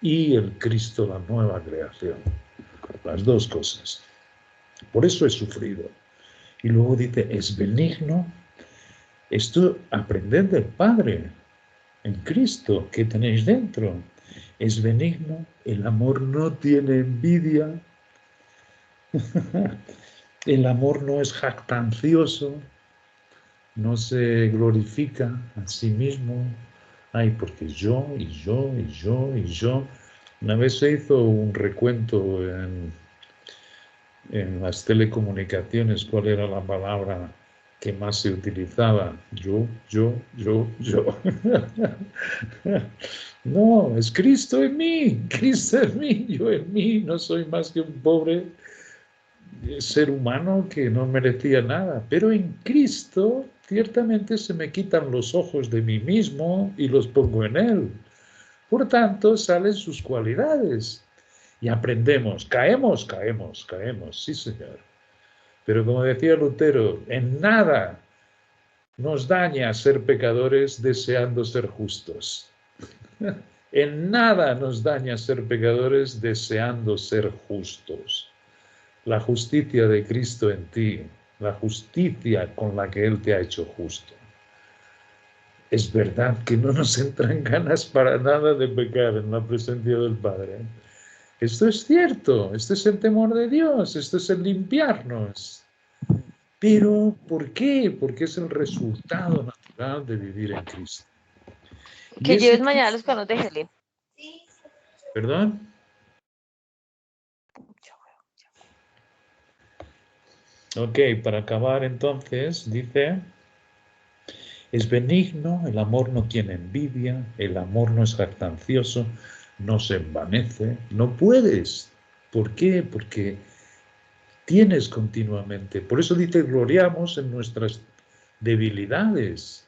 E: y el Cristo, la nueva creación. Las dos cosas. Por eso he sufrido. Y luego dice, es benigno. Esto aprended del Padre, en Cristo, que tenéis dentro. Es benigno, el amor no tiene envidia, el amor no es jactancioso, no se glorifica a sí mismo. Ay, porque yo, y yo, y yo, y yo. Una vez se hizo un recuento en las telecomunicaciones, cuál era la palabra que más se utilizaba. Yo. No, es Cristo en mí, yo en mí. No soy más que un pobre ser humano que no merecía nada. Pero en Cristo, ciertamente se me quitan los ojos de mí mismo y los pongo en Él. Por tanto, salen sus cualidades. Y aprendemos, caemos, sí Señor. Pero como decía Lutero, en nada nos daña ser pecadores deseando ser justos. En nada nos daña ser pecadores deseando ser justos. La justicia de Cristo en ti, la justicia con la que Él te ha hecho justo. Es verdad que no nos entran ganas para nada de pecar en la presencia del Padre. Esto es cierto, esto es el temor de Dios, esto es el limpiarnos. Pero, ¿por qué? Porque es el resultado natural de vivir en Cristo.
F: Que lleves mañana los planos de Helen.
E: ¿Perdón? Ok, para acabar entonces, dice, es benigno, el amor no tiene envidia, el amor no es jactancioso, no se envanece, no puedes. ¿Por qué? Porque tienes continuamente. Por eso dice, gloriamos en nuestras debilidades.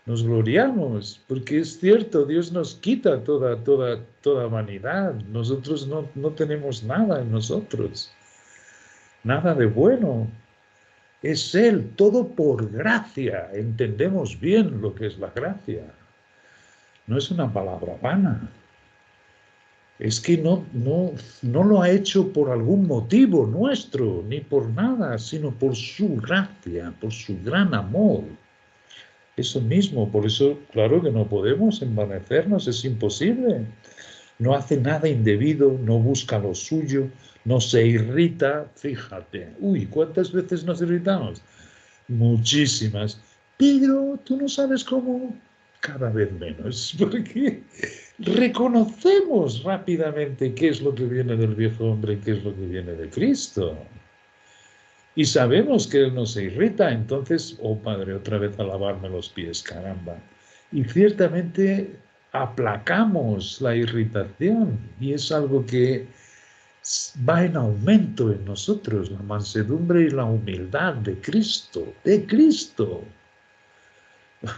E: Nos gloriamos, porque es cierto, Dios nos quita toda vanidad. Nosotros no tenemos nada en nosotros. Nada de bueno. Es Él, todo por gracia. Entendemos bien lo que es la gracia. No es una palabra vana. Es que no lo ha hecho por algún motivo nuestro, ni por nada, sino por su gracia, por su gran amor. Eso mismo, por eso, claro que no podemos envanecernos, es imposible. No hace nada indebido, no busca lo suyo, no se irrita, fíjate. Uy, ¿cuántas veces nos irritamos? Muchísimas. Pero tú no sabes cómo, cada vez menos, porque reconocemos rápidamente qué es lo que viene del viejo hombre y qué es lo que viene de Cristo. Y sabemos que Él no se irrita, entonces, oh Padre, otra vez a lavarme los pies, caramba. Y ciertamente aplacamos la irritación y es algo que va en aumento en nosotros, la mansedumbre y la humildad de Cristo, de Cristo.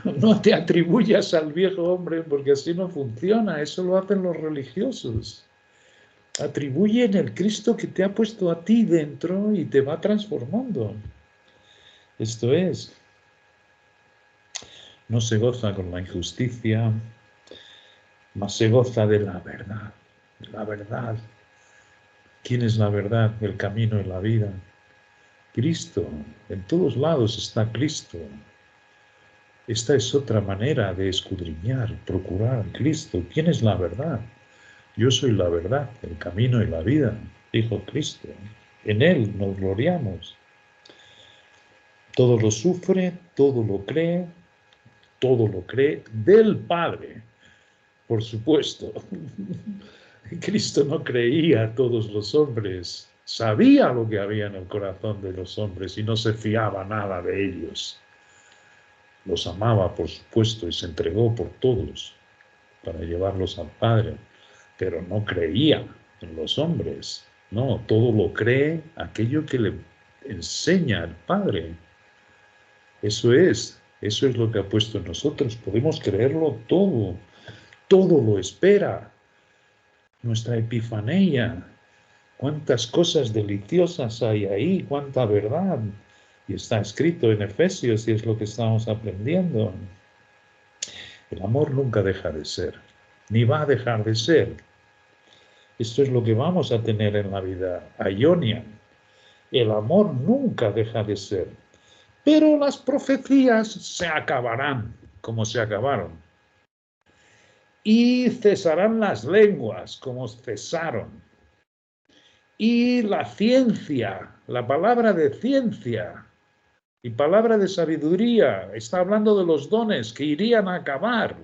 E: No te atribuyas al viejo hombre porque así no funciona, eso lo hacen los religiosos. Atribuye en el Cristo que te ha puesto a ti dentro y te va transformando. Esto es, no se goza con la injusticia, mas se goza de la verdad. La verdad. ¿Quién es la verdad? El camino y la vida. Cristo. En todos lados está Cristo. Esta es otra manera de escudriñar, procurar a Cristo. ¿Quién es la verdad? Yo soy la verdad, el camino y la vida, dijo Cristo. En Él nos gloriamos. Todo lo sufre, todo lo cree del Padre, por supuesto. Cristo no creía a todos los hombres, sabía lo que había en el corazón de los hombres y no se fiaba nada de ellos. Los amaba, por supuesto, y se entregó por todos para llevarlos al Padre. Pero no creía en los hombres, no, todo lo cree aquello que le enseña el Padre. Eso es lo que ha puesto en nosotros, podemos creerlo todo lo espera. Nuestra epifanía, cuántas cosas deliciosas hay ahí, cuánta verdad, y está escrito en Efesios y es lo que estamos aprendiendo. El amor nunca deja de ser, ni va a dejar de ser. Esto es lo que vamos a tener en la vida Ionia. El amor nunca deja de ser. Pero las profecías se acabarán, como se acabaron. Y cesarán las lenguas, como cesaron. Y la ciencia, la palabra de ciencia y palabra de sabiduría, está hablando de los dones que irían a acabar.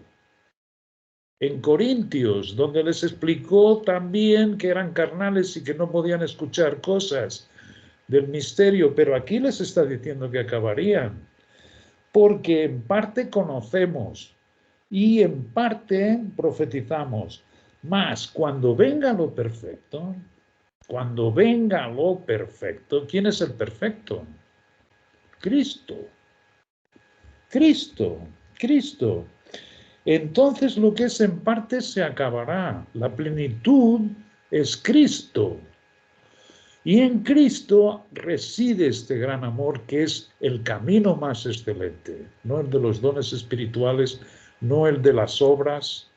E: En Corintios, donde les explicó también que eran carnales y que no podían escuchar cosas del misterio, pero aquí les está diciendo que acabarían, porque en parte conocemos y en parte profetizamos, mas cuando venga lo perfecto, ¿quién es el perfecto? Cristo. Entonces lo que es en parte se acabará. La plenitud es Cristo. Y en Cristo reside este gran amor que es el camino más excelente, no el de los dones espirituales, no el de las obras,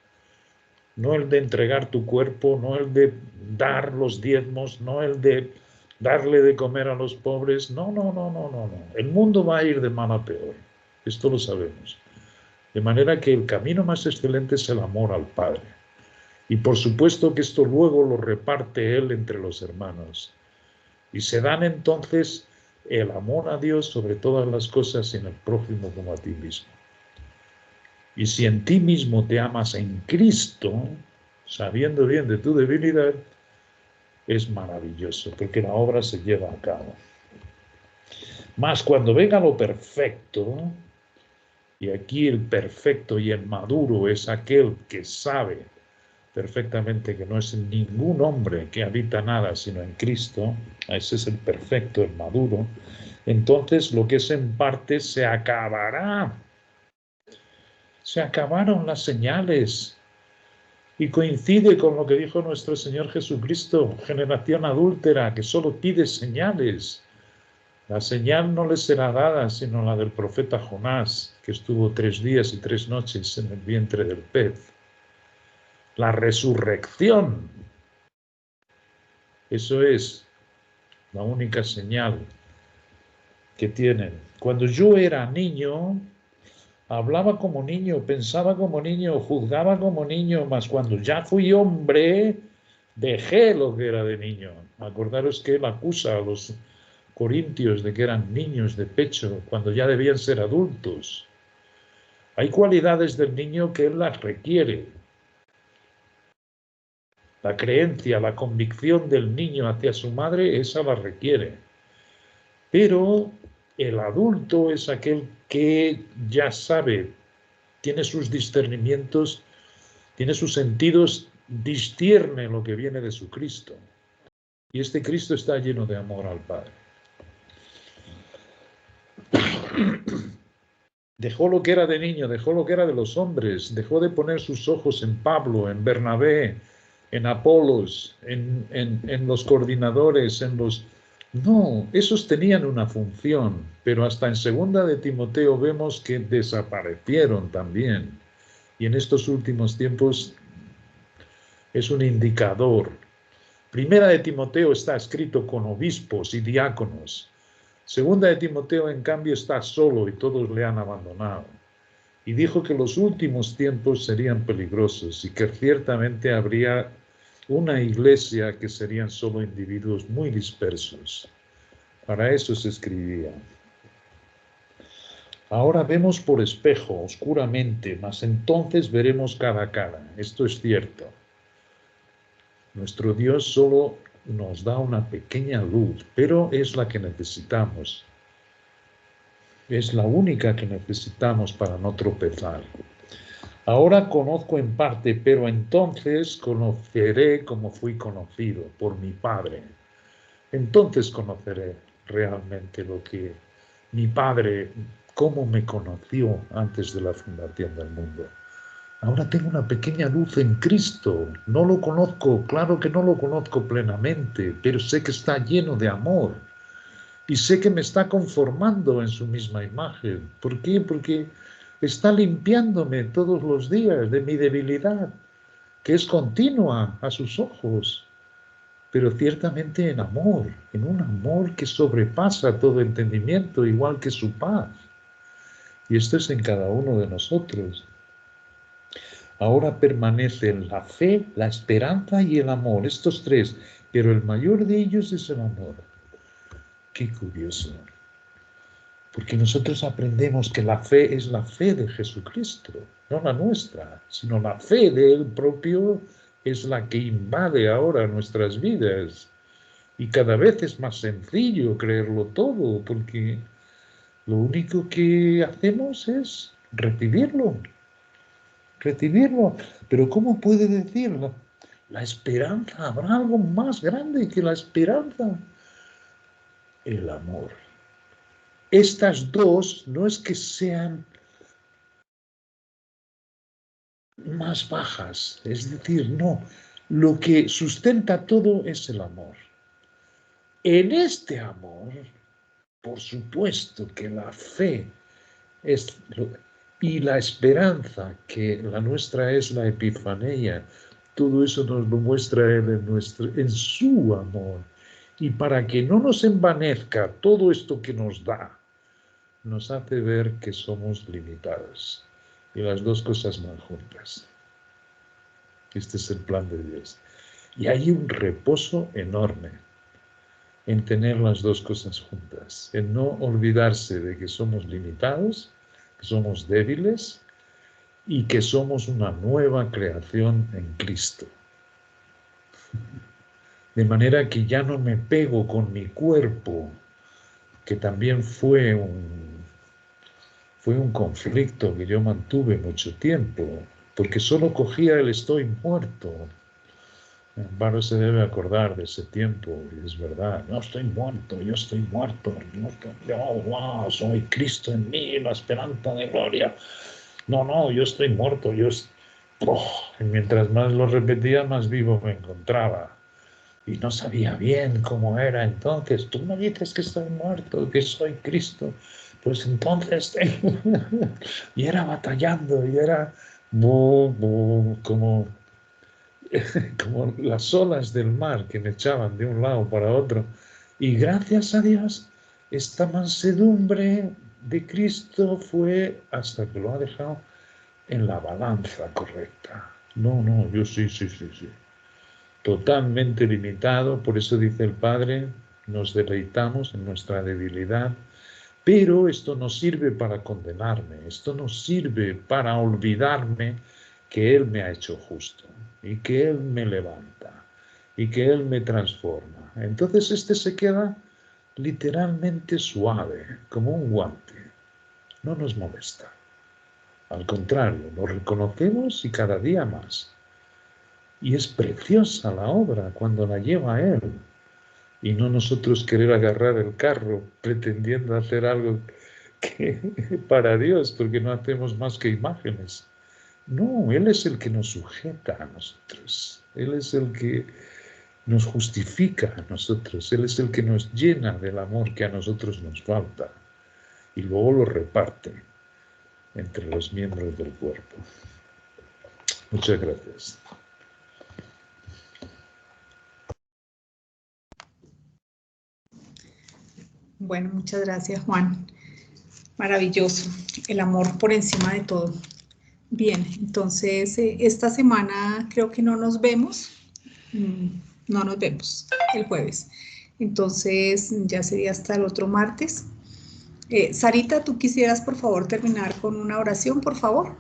E: no el de entregar tu cuerpo, no el de dar los diezmos, no el de darle de comer a los pobres. No, no, no, no, no, no. El mundo va a ir de mal a peor. Esto lo sabemos. De manera que el camino más excelente es el amor al Padre. Y por supuesto que esto luego lo reparte Él entre los hermanos. Y se dan entonces el amor a Dios sobre todas las cosas y en el prójimo como a ti mismo. Y si en ti mismo te amas en Cristo, sabiendo bien de tu debilidad, es maravilloso, porque la obra se lleva a cabo. Mas cuando venga lo perfecto, y aquí el perfecto y el maduro es aquel que sabe perfectamente que no es ningún hombre que habita nada sino en Cristo, ese es el perfecto, el maduro, entonces lo que es en parte se acabará. Se acabaron las señales. Y coincide con lo que dijo nuestro Señor Jesucristo, generación adúltera, que solo pide señales. La señal no les será dada, sino la del profeta Jonás, que estuvo 3 días y 3 noches en el vientre del pez. La resurrección. Eso es la única señal que tienen. Cuando yo era niño, hablaba como niño, pensaba como niño, juzgaba como niño, mas cuando ya fui hombre, dejé lo que era de niño. Acordaros que él acusa a los corintios de que eran niños de pecho, cuando ya debían ser adultos. Hay cualidades del niño que él las requiere. La creencia, la convicción del niño hacia su madre, esa la requiere. Pero el adulto es aquel que ya sabe, tiene sus discernimientos, tiene sus sentidos, discierne lo que viene de su Cristo. Y este Cristo está lleno de amor al Padre. Dejó lo que era de niño, dejó lo que era de los hombres, dejó de poner sus ojos en Pablo, en Bernabé, en Apolos, en los coordinadores, en los... No, esos tenían una función, pero hasta en 2 de Timoteo vemos que desaparecieron también. Y en estos últimos tiempos es un indicador. 1 de Timoteo está escrito con obispos y diáconos. 2 de Timoteo, en cambio, está solo y todos le han abandonado. Y dijo que los últimos tiempos serían peligrosos y que ciertamente habría una iglesia que serían solo individuos muy dispersos. Para eso se escribía. Ahora vemos por espejo, oscuramente, mas entonces veremos cara a cara. Esto es cierto. Nuestro Dios solo nos da una pequeña luz, pero es la que necesitamos. Es la única que necesitamos para no tropezar. Ahora conozco en parte, pero entonces conoceré como fui conocido por mi Padre. Entonces conoceré realmente lo que mi Padre, cómo me conoció antes de la fundación del mundo. Ahora tengo una pequeña luz en Cristo. No lo conozco, claro que no lo conozco plenamente, pero sé que está lleno de amor. Y sé que me está conformando en su misma imagen. ¿Por qué? Porque está limpiándome todos los días de mi debilidad, que es continua a sus ojos, pero ciertamente en amor, en un amor que sobrepasa todo entendimiento, igual que su paz. Y esto es en cada uno de nosotros. Ahora permanecen la fe, la esperanza y el amor, estos 3, pero el mayor de ellos es el amor. Qué curioso. Porque nosotros aprendemos que la fe es la fe de Jesucristo, no la nuestra, sino la fe de Él propio es la que invade ahora nuestras vidas. Y cada vez es más sencillo creerlo todo, porque lo único que hacemos es recibirlo. Pero ¿cómo puede decirlo? La esperanza, ¿habrá algo más grande que la esperanza? El amor. Estas dos no es que sean más bajas, es decir, no, lo que sustenta todo es el amor. En este amor, por supuesto que la fe y la esperanza, que la nuestra es la epifanía, todo eso nos lo muestra Él en su amor. Y para que no nos envanezca todo esto que nos da, nos hace ver que somos limitados. Y las dos cosas van juntas. Este es el plan de Dios. Y hay un reposo enorme en tener las dos cosas juntas, en no olvidarse de que somos limitados, que somos débiles y que somos una nueva creación en Cristo. De manera que ya no me pego con mi cuerpo, que también fue un conflicto que yo mantuve mucho tiempo, porque solo cogía el estoy muerto. Amparo se debe acordar de ese tiempo, y es verdad, no estoy muerto, yo estoy muerto, yo soy Cristo en mí, la esperanza de gloria. No, yo estoy muerto, y mientras más lo repetía, más vivo me encontraba. Y no sabía bien cómo era entonces. Tú me dices que estoy muerto, que soy Cristo. Pues entonces, y era batallando, y era como las olas del mar que me echaban de un lado para otro. Y gracias a Dios, esta mansedumbre de Cristo fue hasta que lo ha dejado en la balanza correcta. No, yo sí. Totalmente limitado, por eso dice el Padre, nos deleitamos en nuestra debilidad, pero esto no sirve para condenarme, esto no sirve para olvidarme que Él me ha hecho justo, y que Él me levanta, y que Él me transforma. Entonces se queda literalmente suave, como un guante, no nos molesta. Al contrario, lo reconocemos y cada día más. Y es preciosa la obra cuando la lleva Él. Y no nosotros querer agarrar el carro pretendiendo hacer algo para Dios, porque no hacemos más que imágenes. No, Él es el que nos sujeta a nosotros. Él es el que nos justifica a nosotros. Él es el que nos llena del amor que a nosotros nos falta. Y luego lo reparte entre los miembros del cuerpo. Muchas gracias.
A: Bueno, muchas gracias, Juan. Maravilloso. El amor por encima de todo. Bien, entonces esta semana creo que no nos vemos. No nos vemos el jueves. Entonces ya sería hasta el otro martes. Sarita, ¿tú quisieras por favor terminar con una oración, por favor?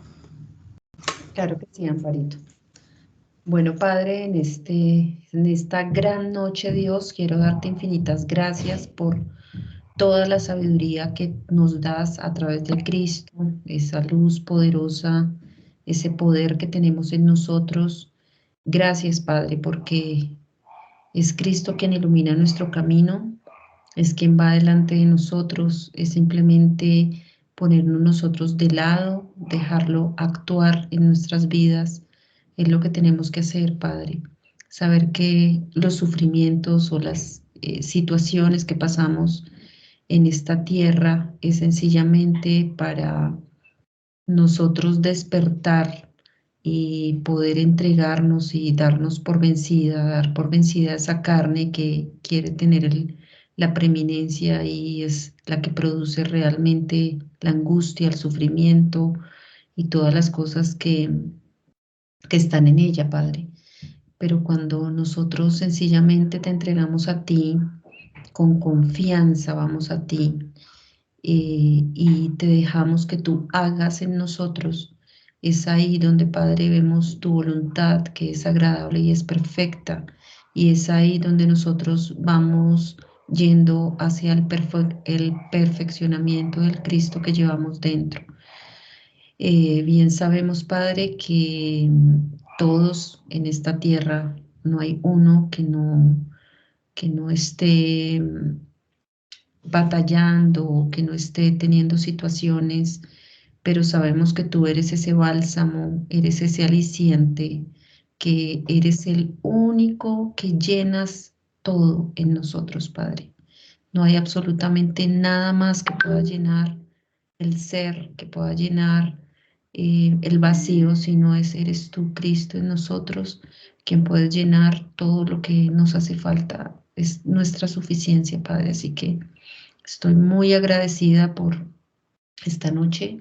C: Claro que sí, Amparito. Bueno, Padre, en esta gran noche, Dios, quiero darte infinitas gracias por toda la sabiduría que nos das a través del Cristo, esa luz poderosa, ese poder que tenemos en nosotros. Gracias, Padre, porque es Cristo quien ilumina nuestro camino, es quien va delante de nosotros, es simplemente ponernos nosotros de lado, dejarlo actuar en nuestras vidas. Es lo que tenemos que hacer, Padre. Saber que los sufrimientos o las situaciones que pasamos en esta tierra es sencillamente para nosotros despertar y poder entregarnos y darnos por vencida, dar por vencida esa carne que quiere tener la preeminencia y es la que produce realmente la angustia, el sufrimiento y todas las cosas que están en ella, Padre. Pero cuando nosotros sencillamente te entregamos a ti, con confianza vamos a ti y te dejamos que tú hagas en nosotros, es ahí donde, Padre, vemos tu voluntad que es agradable y es perfecta, y es ahí donde nosotros vamos yendo hacia el perfeccionamiento del Cristo que llevamos dentro. Bien sabemos, Padre, que todos en esta tierra no hay uno que no esté batallando o que no esté teniendo situaciones, pero sabemos que tú eres ese bálsamo, eres ese aliciente, que eres el único que llenas todo en nosotros, Padre. No hay absolutamente nada más que pueda llenar el ser, que pueda llenar el vacío, si no eres tú, Cristo, en nosotros, quien puede llenar todo lo que nos hace falta. Es nuestra suficiencia, Padre. Así que estoy muy agradecida por esta noche,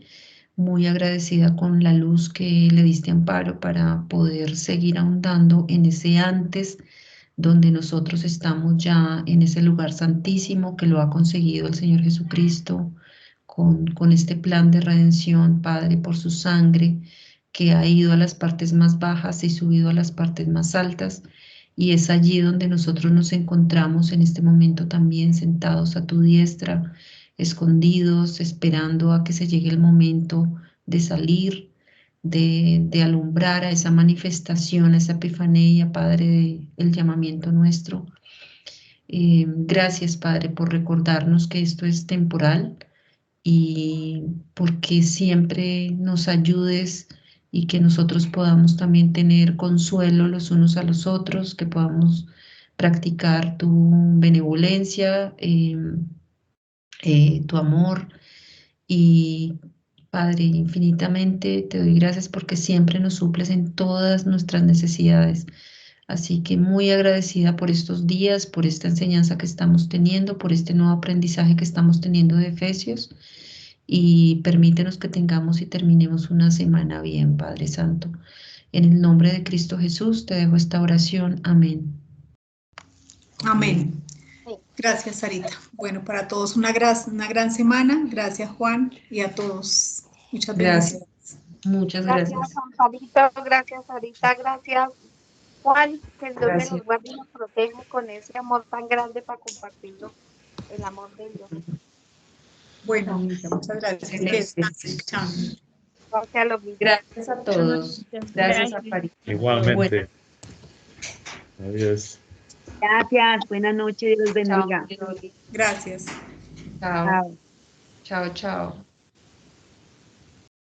C: muy agradecida con la luz que le diste Amparo para poder seguir ahondando en ese antes, donde nosotros estamos ya en ese lugar santísimo que lo ha conseguido el Señor Jesucristo con este plan de redención, Padre, por su sangre, que ha ido a las partes más bajas y subido a las partes más altas. Y es allí donde nosotros nos encontramos en este momento también sentados a tu diestra, escondidos, esperando a que se llegue el momento de salir, de alumbrar a esa manifestación, a esa epifanía, Padre, del llamamiento nuestro. Gracias, Padre, por recordarnos que esto es temporal y porque siempre nos ayudes y que nosotros podamos también tener consuelo los unos a los otros, que podamos practicar tu benevolencia, tu amor. Y Padre, infinitamente te doy gracias porque siempre nos suples en todas nuestras necesidades. Así que muy agradecida por estos días, por esta enseñanza que estamos teniendo, por este nuevo aprendizaje que estamos teniendo de Efesios. Y permítenos que tengamos y terminemos una semana bien, Padre Santo. En el nombre de Cristo Jesús te dejo esta oración. Amén.
A: Amén. Gracias, Sarita. Bueno, para todos una gran semana. Gracias, Juan, y a todos. Muchas
C: Gracias.
A: bendiciones.
C: Muchas
G: Gracias,
C: gracias.
G: Amparito, gracias, Sarita, gracias, Juan, que Dios me
C: Gracias.
G: los guarde y los proteja con ese amor tan grande para compartirlo, el amor de Dios.
A: Bueno, muchas gracias. Que descansen. Chao.
G: Gracias a los mismos.
C: Gracias a todos. Gracias a París.
E: Igualmente. Adiós.
H: Gracias, buenas noches, Dios bendiga.
C: Chao.
A: Gracias.
C: Chao.
H: Chao.
C: Chao, chao.